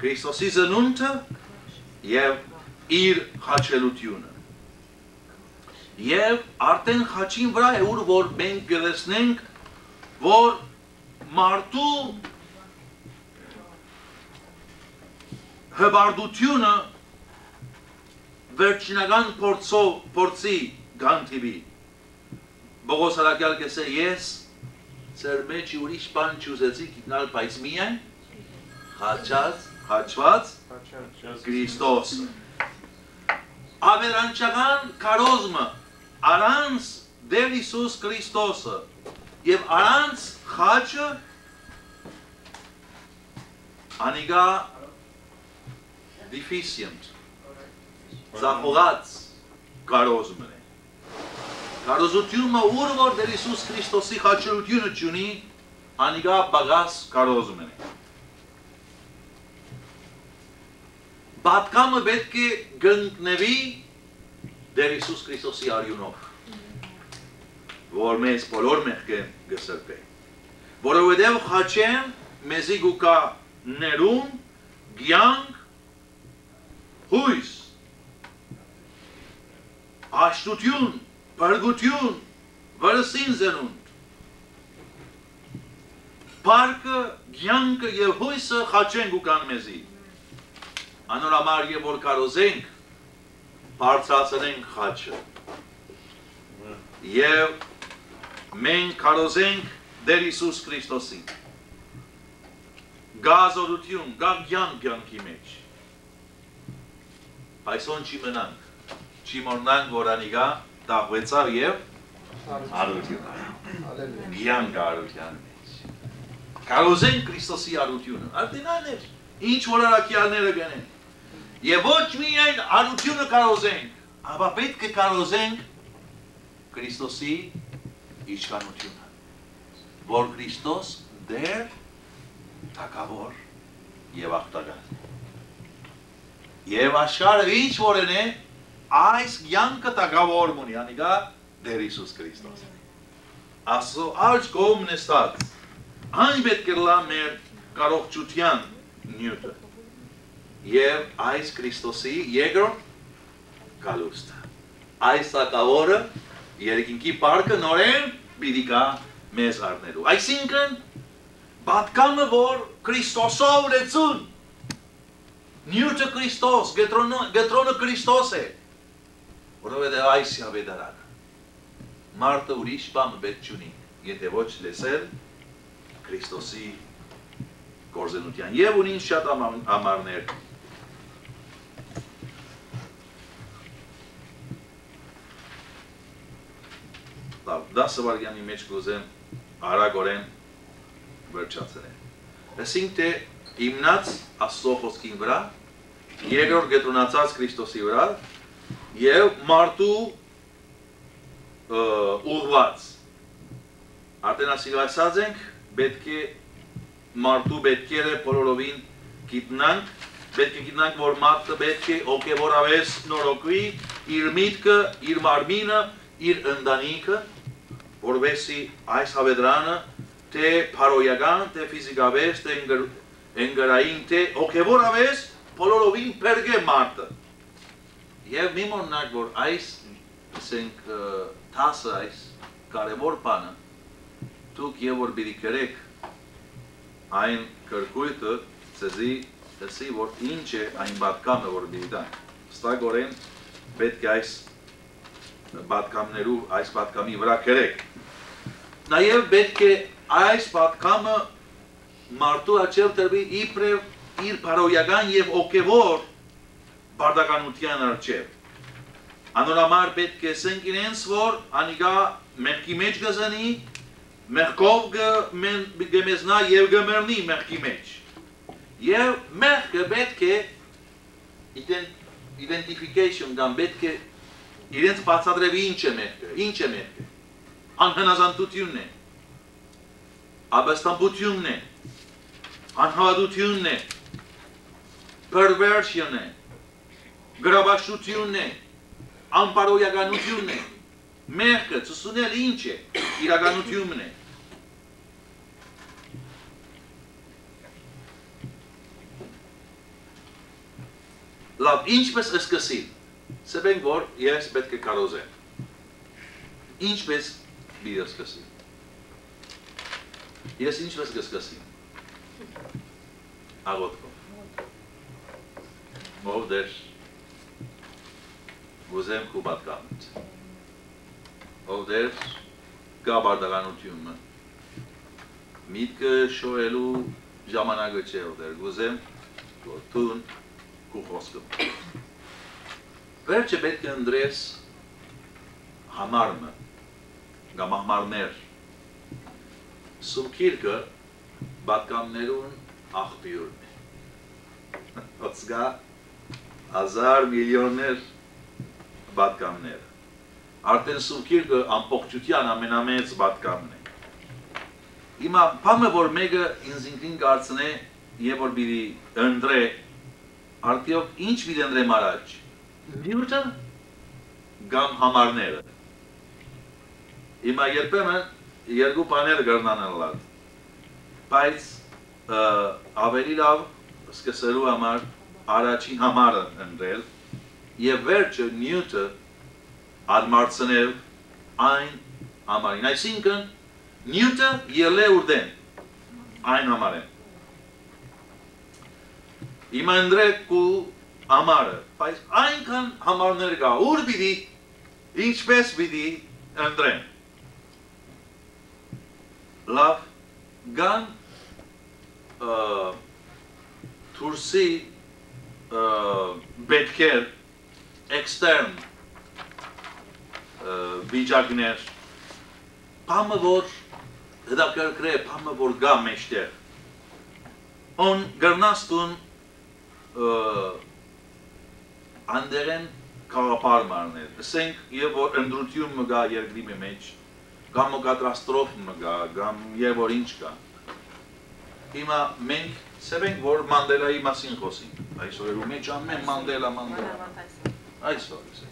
Քրիստոսի ծնունդը եւ իր խաչելությունը։ Եվ արդեն խաչին վրա է ուր որ մենք գլեսնենք, որ մարդու հբարդությունը վերջնական փորձի գանթիվի։ Բողոս առաքյալ կեսե ես ծեր մեջ ուրիշ բան չուզեցի գիտնալ, բայց միայն խաչված Քրիստոսը։ Ավերանչական կարոզմը առանց Տեր Հիսուս Քրիստոսը եւ առանց խաչը անիգա deficient, զախողած կարոզմն է։ Կարոզությունը ուր որ Տեր Հիսուս Քրիստոսի խաչելությունը չունի, անիգա բաղաս կարոզմն է։ Պատգամը պետք է գտնվի Տեր Հիսուս Քրիստոսի արյունով, որ մեզ բոլոր մեղքեն գսրբե։ Որովհետև խաչեն մեզի գուկա ներում, գյանք, հույս, հաշտություն, բարգություն, վրսին զնունդ։ Պարկը, գյանքը և հույսը խաչենք ու կան մեզի։ Անորամար և որ կարոզենք, բարձրացնենք խաչը։ Եվ մենք կարոզենք Դեր Հիսուս Քրիստոսին։ Գա զորություն, գա գյանքի մեջ։ Այսօն չի մնանք, չի մորնանք, որ անիգա դաղվեցավ և արություն։ Գյանք արության մեջ։ Կարոզենք Քրիստոսի արությունը, արդեն այն էր, ինչ որ առաքյալները գնեն։ Եվ ոչ միայն արությունը կարոզենք, ապա պետք է կարոզենք Քրիստոսի իշխանությունը, որ Քրիստոս դեր թագավոր և աղթագան։ Եվ աշխարհը ինչ որն է, այս կյանքը թագավոր ունի, անիգա Դեր Հիսուս Քրիստոսն է։ Աստծո աջ կողմն նստած, այն պետք է լա մեր կարողջության նյութը։ Եվ այս Քրիստոսի երկրորդ գալուստը։ Այս թագավորը երկինքի պարկը նորեն պիտի գա մեզ առնելու։ Այսինքն պատկամը, որ Քրիստոսով լեցուն, նյութը Քրիստոս, գետրոնը Քրիստոս է, որովհետև այս ավետարանը մարդը ուրիշ բան պետք չունի, եթե ոչ լսել Քրիստոսի գործունեության։ Եվ ունին շատ ամառներ։ Դասը վարգյանի մեջ կուզեմ արագորեն վերջացրել։ Ասինք թե հիմնած Աստծո խոսքին վրա, երկրորդ գետրոնացած Քրիստոսի վրա և մարդու ուղված։ Արդեն ասած ենք, պետք է մարդու պետքերը բոլորովին գիտնանք, պետք է գիտնանք, որ մարդը պետք է հոգևորապես նորոգվի իր միտքը, իր մարմինը, իր ընտանիքը, որովհետեւ այս ավետարանը թե փարոյական, թե ֆիզիկապես, թե ընկերային, թե հոգևորապես բոլորովին բերգե մարդը։ Եվ մի մոռանանք, որ այս ասենք տասը այս կարևոր բանը դուք եւ որ պիտի գրեք այն կրկույտը ցեզի ասի որ ինչ է այն պատկամը որ պիտի տանք ստագորեն պետք է այս պատկամներու այս պատկամի վրա գրեք նաեւ պետք է այս պատկամը մարդու աչել տրվի իբրև իր բարոյական եւ օկեվոր բարդականության արչեւ Անորամար պետք է սենք իրենց, որ անիգա մեղքի մեջ գզանի, մեղքով գմեզնա և գմերնի մեղքի մեջ։ Եվ մեղքը պետք է identification կամ պետք է իրենց բացատրևի ինչ է մեղքը, անհնազանդությունն է, աբաստամբությունն է, անհավատությունն է, perversion է, գրաբաշխությունն է, անպարոյականությունն է, մեղքը ծուսունել ինչ է, իրականությունն է։ Լավ, ինչպես սկսին, սեպենք, որ ես պետք է կարոզեմ։ Ինչպես բիդը սկսին։ Ես ինչպես կսկսին։ Աղոտքով։ Ով դեր Գուզեմ քու պատկանից, ով դեր կա բարդականությունը, միտքը շոյելու ժամանակը չէ ով դեր, գուզեմ որ տուն քու խոսկում։ Վերջը պետք է ընդրես համարմը, կամ համարներ, սումքիրկը պատկաններուն աղբյուրն է, ոցգա 1000 միլիոններ պատկամները։ Արդեն սուրքիրկը ամբողջության ամենամեծ պատկամն է։ Հիմա բանը որ մեկը ինձինքին կարծնե եւ որ պիտի ընդրե, արդյոք ինչ պիտի ընդրեմ առաջ։ Նյութը կամ համարները։ Հիմա երբեմն երկու բաներ կգրնան լավ։ Բայց ավելի լավ սկսելու համար առաջին համարը ընդրել Եվ վերջը նյութը արմարցնել այն համարին, այսինքն նյութը ելե ուրդեն, այն համար են։ Հիմա ընդրեք ու ամարը, բայց այնքան համարներ կա, ուր պիտի, ինչպես պիտի ընդրեն։ Լավ, գան թուրսի պետքեր էքստերն վիճակներ, պամը որ հետաքրքրե, պամը որ գա մեջտեղ, on գրնաստուն անդերեն կաղապար մարներ, ասենք և որ ընդրություն մը գա երկրի մեջ, կամ կատաստրոֆ մը գա, կամ և որ ինչ կա։ Հիմա մենք սևենք, որ Մանդելայի մասին խոսենք, այսօրերու մեջ ամեն Մանդելա, այսօր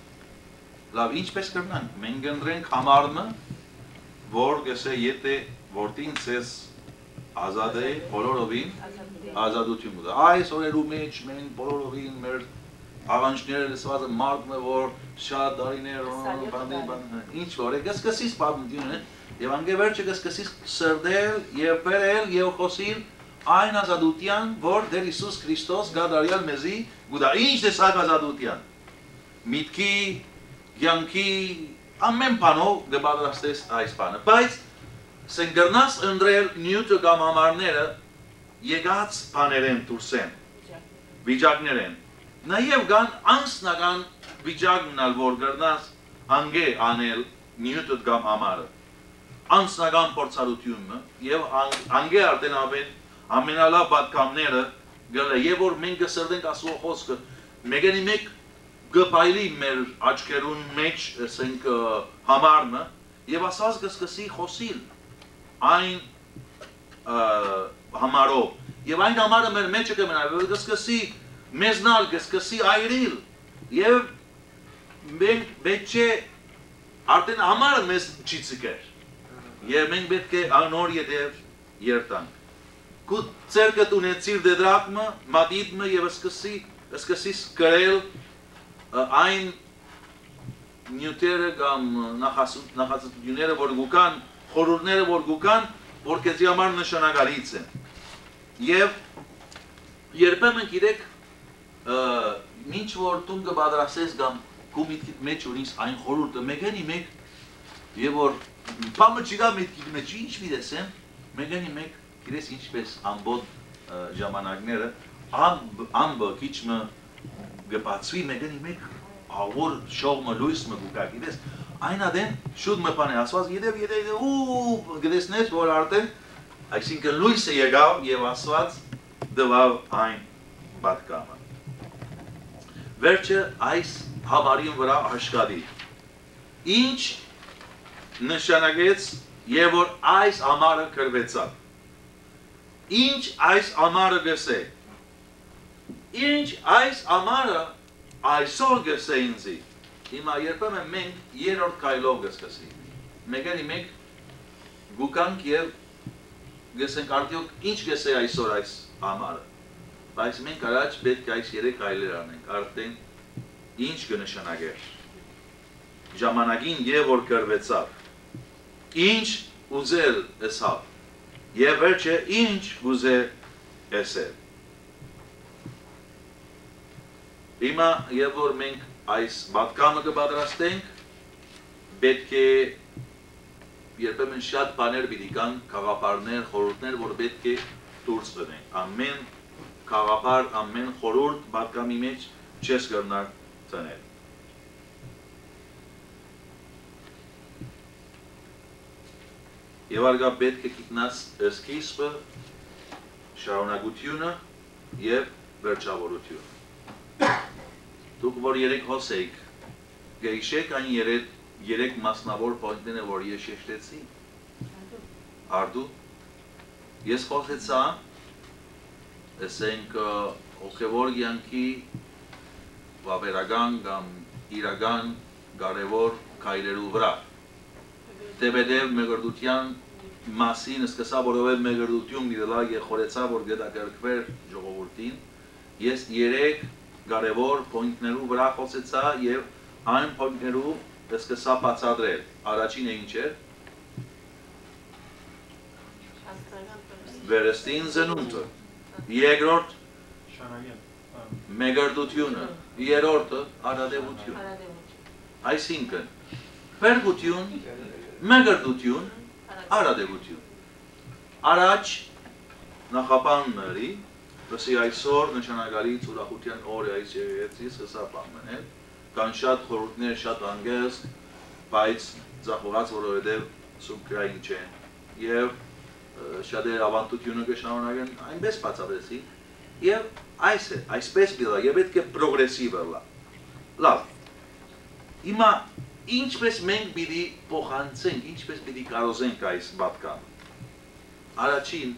լավ, ինչպես կրնանք, մենք ընդրենք համարմը, որ գսե եթե որտին ծես ազատ է, բոլորովին ազատություն մուտա։ Այսօրերու մեջ մենք բոլորովին մեր աղանջները լսված է մարդն է, որ շատ դարիներ, ինչ որ է, գսկսիս պատմությունը, և անգե վերջը գսկսիս սրդել և բերել և խոսիլ այն ազատության, որ դեր Իսուս Քրիստոս գադարյալ մեզի գուդա, ինչ տեսակ ազատության, միտքի, կյանքի, ամեն բանով գբադրաստես այս բանը, բայց սեն գրնաս ընդրել նյութը կամ համարները եկած բաներ են դուրսեն, վիճակներ են, նաև կան անձնական վիճակն ալ, որ գրնաս անգե անել նյութը կամ համարը, անձնական փորձառությունը և անգե արդեն ամենալավ պատկամները գլը, և որ մենք գսրդենք ասվող խոսքը, մեկենի մեկ գպայլի մեր աչկերուն մեջ ասենք համարմը և ասած գսկսի խոսիլ այն համարով և այն համարը մեր մեջը կմնա, գսկսի մեզնալ, գսկսի այրիլ և մենք պետք է արդեն համարը մեզ չի ծկեր և մենք պետք է անոր ետև երտանք կու ծերկը տունեցիր դեդրակմը, մատիտմը և սկսիս կրել այն նյութերը կամ նախացությունները, որ գուկան, խորուրները, որ գուկան, որ կեզի համար նշանակալից են։ Եվ երբեմն գիրեք, ինչ որ տուն կբադրասես կամ կու միտքիտ մեջ ունիս այն խորուրդը, մեկենի մեկ, և որ պամը չիգա միտքիտ մեջ ինչ վիրեսեն, մեկենի մեկ գիրես ինչպես ամբոտ ժամանակները, ամբը քիչմը գպացվի մեկենի մեկ աղոր շողմը լույսմը գուկա գիրես, այն ադեն շուտ մը պան է ասված, ետև ու գտեսնես, որ արդեն այսինքն լույսը եկավ և ասված դվավ այն պատկամը։ Վերջը այս համարին վրա աշկադի։ Ինչ նշանակեց և որ այս ամարը կրվեցավ։ Ինչ այս ամարը գսե։ Ինչ այս ամարը այսօր գսե ինձի։ Հիմա երբեմն մենք երրորդ քայլով գսկսի։ Մեկենի մեկ գուկանք և գսենք արդյոք ինչ գսե այսօր այս ամարը։ Բայց մենք առաջ պետք է այս երեք քայլեր անենք, արդեն ինչ կնշանակեր։ Ժամանակին և որ կրվեցավ։ Ինչ ուզել էսավ։ Եվ վերջը ինչ ուզե էսել։ Հիմա և որ մենք այս պատկամը կպատրաստենք, պետք է երբեմն շատ բաներ պիտի կան, խաղապարներ, խորհուրդներ, որ պետք է դուրս տնենք։ Ամեն խաղապար, ամեն խորհուրդ պատկամի մեջ չես կրնար տնել։ Եվ արգա պետք է գիտնաս սկիզբը, շարունակությունը և վերջավորությունը։ Դուք որ երեք հոսեիք, գեիշեք այն երեք մասնավոր պոյնտները, որ ես շեշտեցի։ Արդու։ Ես խոսեցա, ասենք հոգևոր կյանքի վավերական կամ իրական կարևոր քայլերու վրա։ Դեպեդև մեգրդության մասին սկսա որովև մեգրդություն գիտելա և խորեցա, որ գետակերկվեր ժողովուրդին, ես երեք կարևոր պոյնտներու վրա խոսեցա և այն պոյնտներու սկսա բացադրել։ Առաջինը ինչ էր։ վերստին զնունդը, երկրորդ Շանագեն։ մեգրդությունը, երրորդը արադևություն։ Այսինքն, փրկություն, մեգրդություն, արադևություն։ Առաջ նախապանների, բսի այսօր նշանակալից ուրախության օրը այս եկեղեցիս հսապանն է, կան շատ խորհուրդներ, շատ անգեստ, բայց ձախողած, որովհետև սուբկրային չեն, և շատեր ավանդությունը կշարունակեն այնպես բացատրեցի, և այս է, այսպես բիլա, և պետք է պրոգրեսիվ լա։ Լավ, հիմա ինչպես մենք պիտի փոխանցենք, ինչպես պիտի կարողենք այս պատկանը։ Առաջին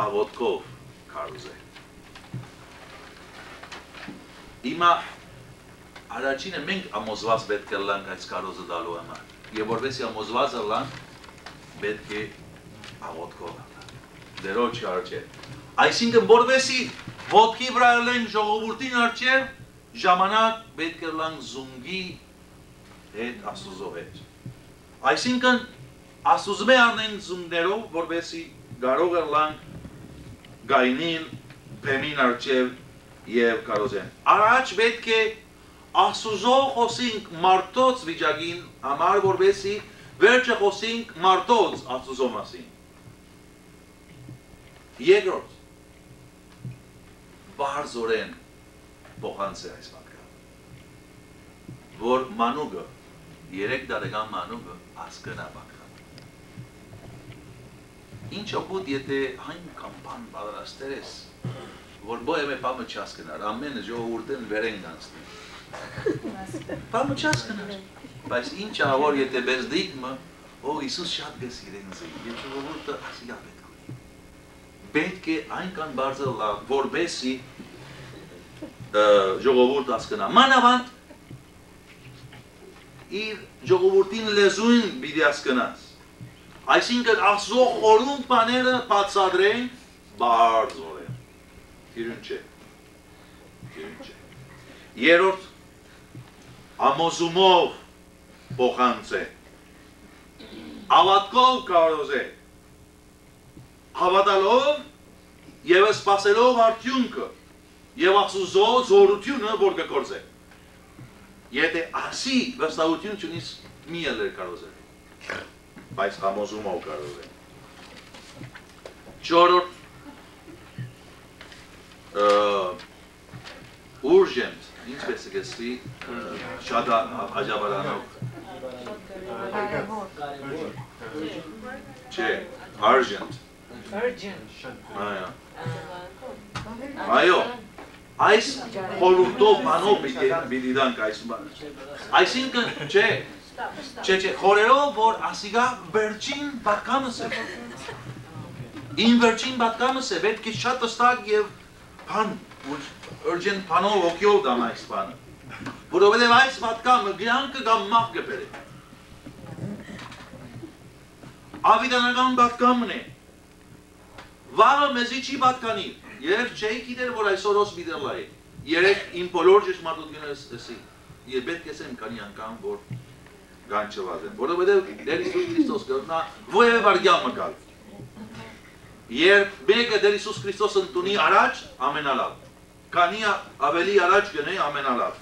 աղոթքով կարողենք։ Հիմա առաջինը մենք ամոզված պետք է լանք այս կարոզը դալու համար, և որպես ամոզված լանք պետք է աղոթքով դերոջ արջև։ Այսինքն որպեսի ոտքի վրա ելենք ժողովրդին արջև, ժամանակ պետք է լանք զունգի հետ Աստուծո հետ։ Այսինքն Աստուծո անենք զունգներով, որպեսի կարող լանք գայնին, բեմին արջև և կարոզեն։ Առաջ պետք է Աստուծո խոսենք մարդոց վիճակին համար, որպեսի վերջը խոսենք մարդոց Աստուծո մասին։ Երկրորդ, բարձորեն փոխանցել այս պատկանը, որ մանուկը, 3 տարեկան մանուկը հասկանա պատկանը։ Ինչ օգուտ եթե այնքան բան պատրաստել ես, որ բոյեմե պամը չհասկանար, ամենը ժողովուրդն վերեն գանցնի։ Պամը չհասկանար, բայց ինչ ավոր եթե բերդիկմը, օ Իսուս շատ գսիրեն զի, և ժողովուրդը ասիա պետք ունի։ Պետք է այնքան բարձր լա, որպեսի ժողովուրդ հասկանա։ Մանավանդ իր ժողովուրդին լեզուն պիտի հասկանաս։ Այսինքն Աստծո խորհուրդ բաները բացատրենք բարձրորեն։ Իրուն չէ։ Երրորդ, ամոզումով փոխանցե։ Հավատքով կարոզե։ Հավատալով և սպասելով արդյունքը և Աստուծո զորությունը, որ կգործե։ Եթե ասի վստահություն չունիս, մի ելեր կարոզե, բայց համոզումով կարոզե։ Չորրորդ, urgent, ինչպես է գեսվի, շատ աջաբարանով։ Չէ, urgent։ Այո, այս խորհուրդով բանով պիտի դանք այս բանը։ Այսինքն, չէ, խորերով, որ ասիգա վերջին պատկանս է։ Իմ վերջին պատկանս է, պետք է շատ ստակ և բան, urgent բանով ոգյով դամ այս բանը։ Որովհետև այս պատկանը գյանքը կամ մաղ կպեր է։ Ավիդանական պատկանն է։ Վաղը մեզի չի պատկանի, երև չէի գիտեր, որ այսօր ոս բիդեր լա է, երեք իմ բոլոր ճշմարտությունը էսի, և պետք եսեմ կանի անգամ, որ գան չվազեմ, որովհետև դեր Իսուս Քրիստոս կրնա ովև արգյալ մկալ, երբ մեկը դեր Իսուս Քրիստոս ընդունի առաջ, ամենալավ, կանի ավելի առաջ գնե ամենալավ,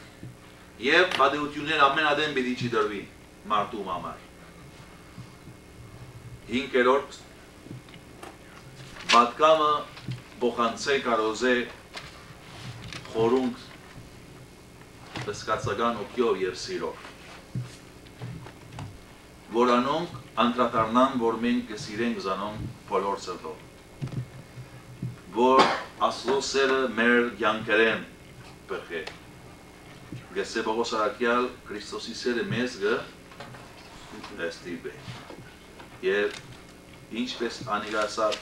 և բադեություններ ամենադեն բիդի չի դրվի մարդում համար։ Հինգերորդ, պատկամը փոխանցե կարոզե խորունգ բսկացական օգյով և սիրով, որ անոնք անդրադառնան, որ մենք կսիրենք զանոնք բոլոր սրտով, որ Աստծո սերը մեր կյանքերեն բխե։ Գեսե Պողոս առաքյալ Քրիստոսի սերը մեզ կստիպե։ Եվ ինչպես անիրասար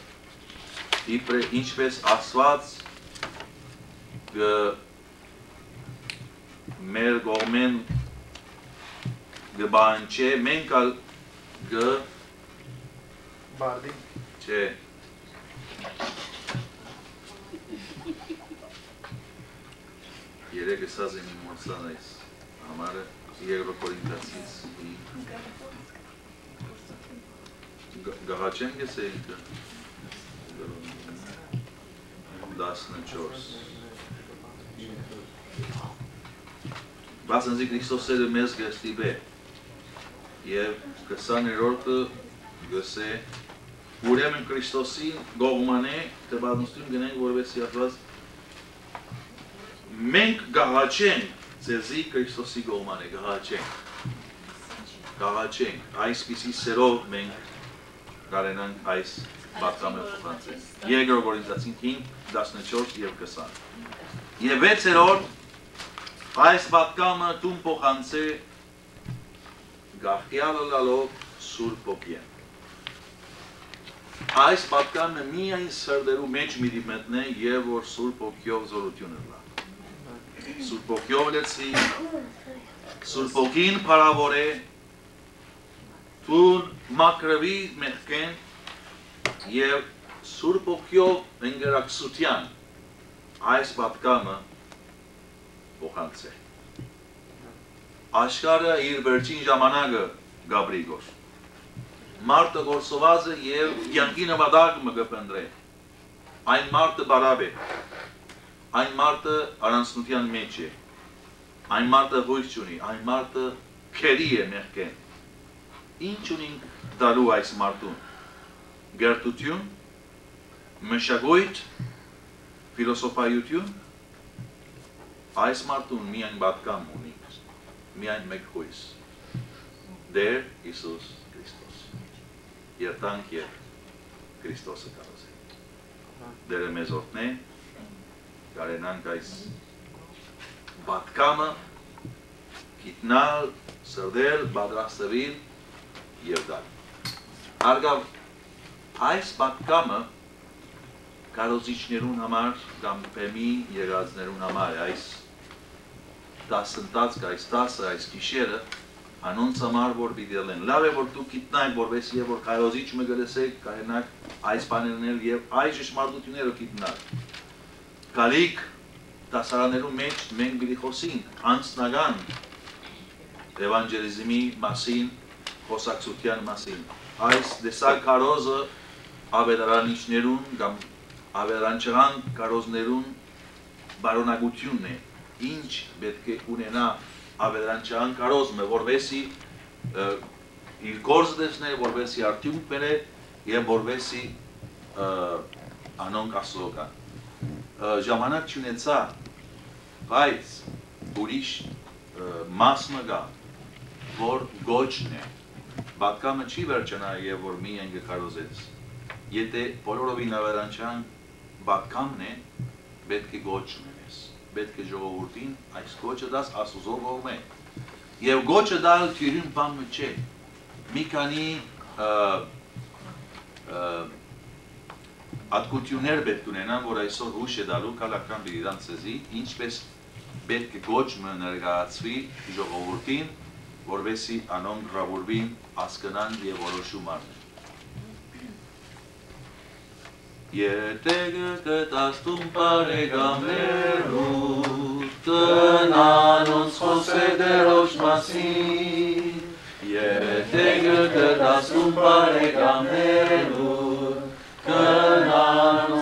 ինչպես Աստված մեր կողմեն գբանչե, մենք ալ բարդի չէ երեք ասած եմ իմ ոսան այս համարը երկրորդ Կորինթացիս գաղաչեն գեսե ինքը Բացնզի Քրիստոսերը մեզ գստիպե եւ 20-րդը գսե ուրեմն Քրիստոսին գողմանե տեբանուստին գնենք որովհետեւ ասված մենք գաղաչենք ձեզի Քրիստոսի գողմանե գաղաչենք այսպիսի սերով մենք կարենանք այս բացամը փոխանցել Երկրորդ Կորինթացին 5:14 եւ 20 եւ 6-րդ այս պատկամը տուն փոխանցե գաղթյալը լալով Սուրբ Օգին այս պատկամը միայն սրդերու մեջ մի դիմետնե եւ որ Սուրբ Օգիով զորությունը լա Սուրբ Օգիով լեցի Սուրբ Օգին փարավոր է տուն մակրվի մեղքեն եւ Սուրբ Օգիով ընկերակցության այս պատկամը փոխանցե աշխարհը իր վերջին ժամանակը գաբրիգոր մարտը գործոված է եւ կյանքի նվադագը կփնտրե այն մարտը բարավ է այն մարտը առանցնության մեջ է այն մարտը ողջ ունի այն մարտը քերի է մեղքեն ինչ ունին դալու այս մարտուն գերտություն մշակույթ ֆիլոսոֆայություն այս մարտուն միայն պատկամ ունի միայն մեկ հույս դեր Հիսուս Քրիստոս երտանք եւ Քրիստոսը կարոզե դերը մեզ օգնե կարենանք այս պատկամը գիտնալ սրդել պատրաստվել եւ դալ արգավ այս պատկամը կարոզիչներուն համար կամ բեմի եղածներուն համար այս դասընթացը այս դասը այս գիշերը անոնց համար որ դիտելեն լավ է որ դուք գիտնայք որպես եւ որ կարոզիչ մը գլսեք կարենաք այս բաներն եւ այս ճշմարտությունները գիտնալ գալիք դասարաններու մեջ մենք պիտի խոսենք անձնական էվանջելիզմի մասին խոսակցության մասին այս դեսակ կարոզը ավետարանիչներուն կամ ավետարանչական կարոզներուն բարոնակությունն է ինչ պետք է ունենա ավետարանչական կարոզը որովհետեւ իր գործը դեսնե որովհետեւ արդյունք բերե եւ որովհետեւ անոնք ասոկա ժամանակ չունեցա բայց ուրիշ մասը գա որ գոչն է պատկամը չի վերջանա եւ որ միայն կարոզեց եթե բոլորովին ավետարանչական պատկամն է պետք է գոչ ունենես պետք է ժողովրդին այս գոչը դաս Աստուծո կողմէ եւ գոչը դալ թիրուն բան չէ մի քանի ատկություններ պետք ունենան որ այսօր հուշ է դալու կալական բիրանցեզի ինչպես պետք է գոչը ներկայացվի ժողովրդին որովհետեւ անոնք գրավորվին հասկանան եւ որոշում առնեն Ետեգը կտաստում պարեգամերու տնանոնց խոսե դերոջ մասին Ետեգը կտաստում պարեգամերու տնանոնց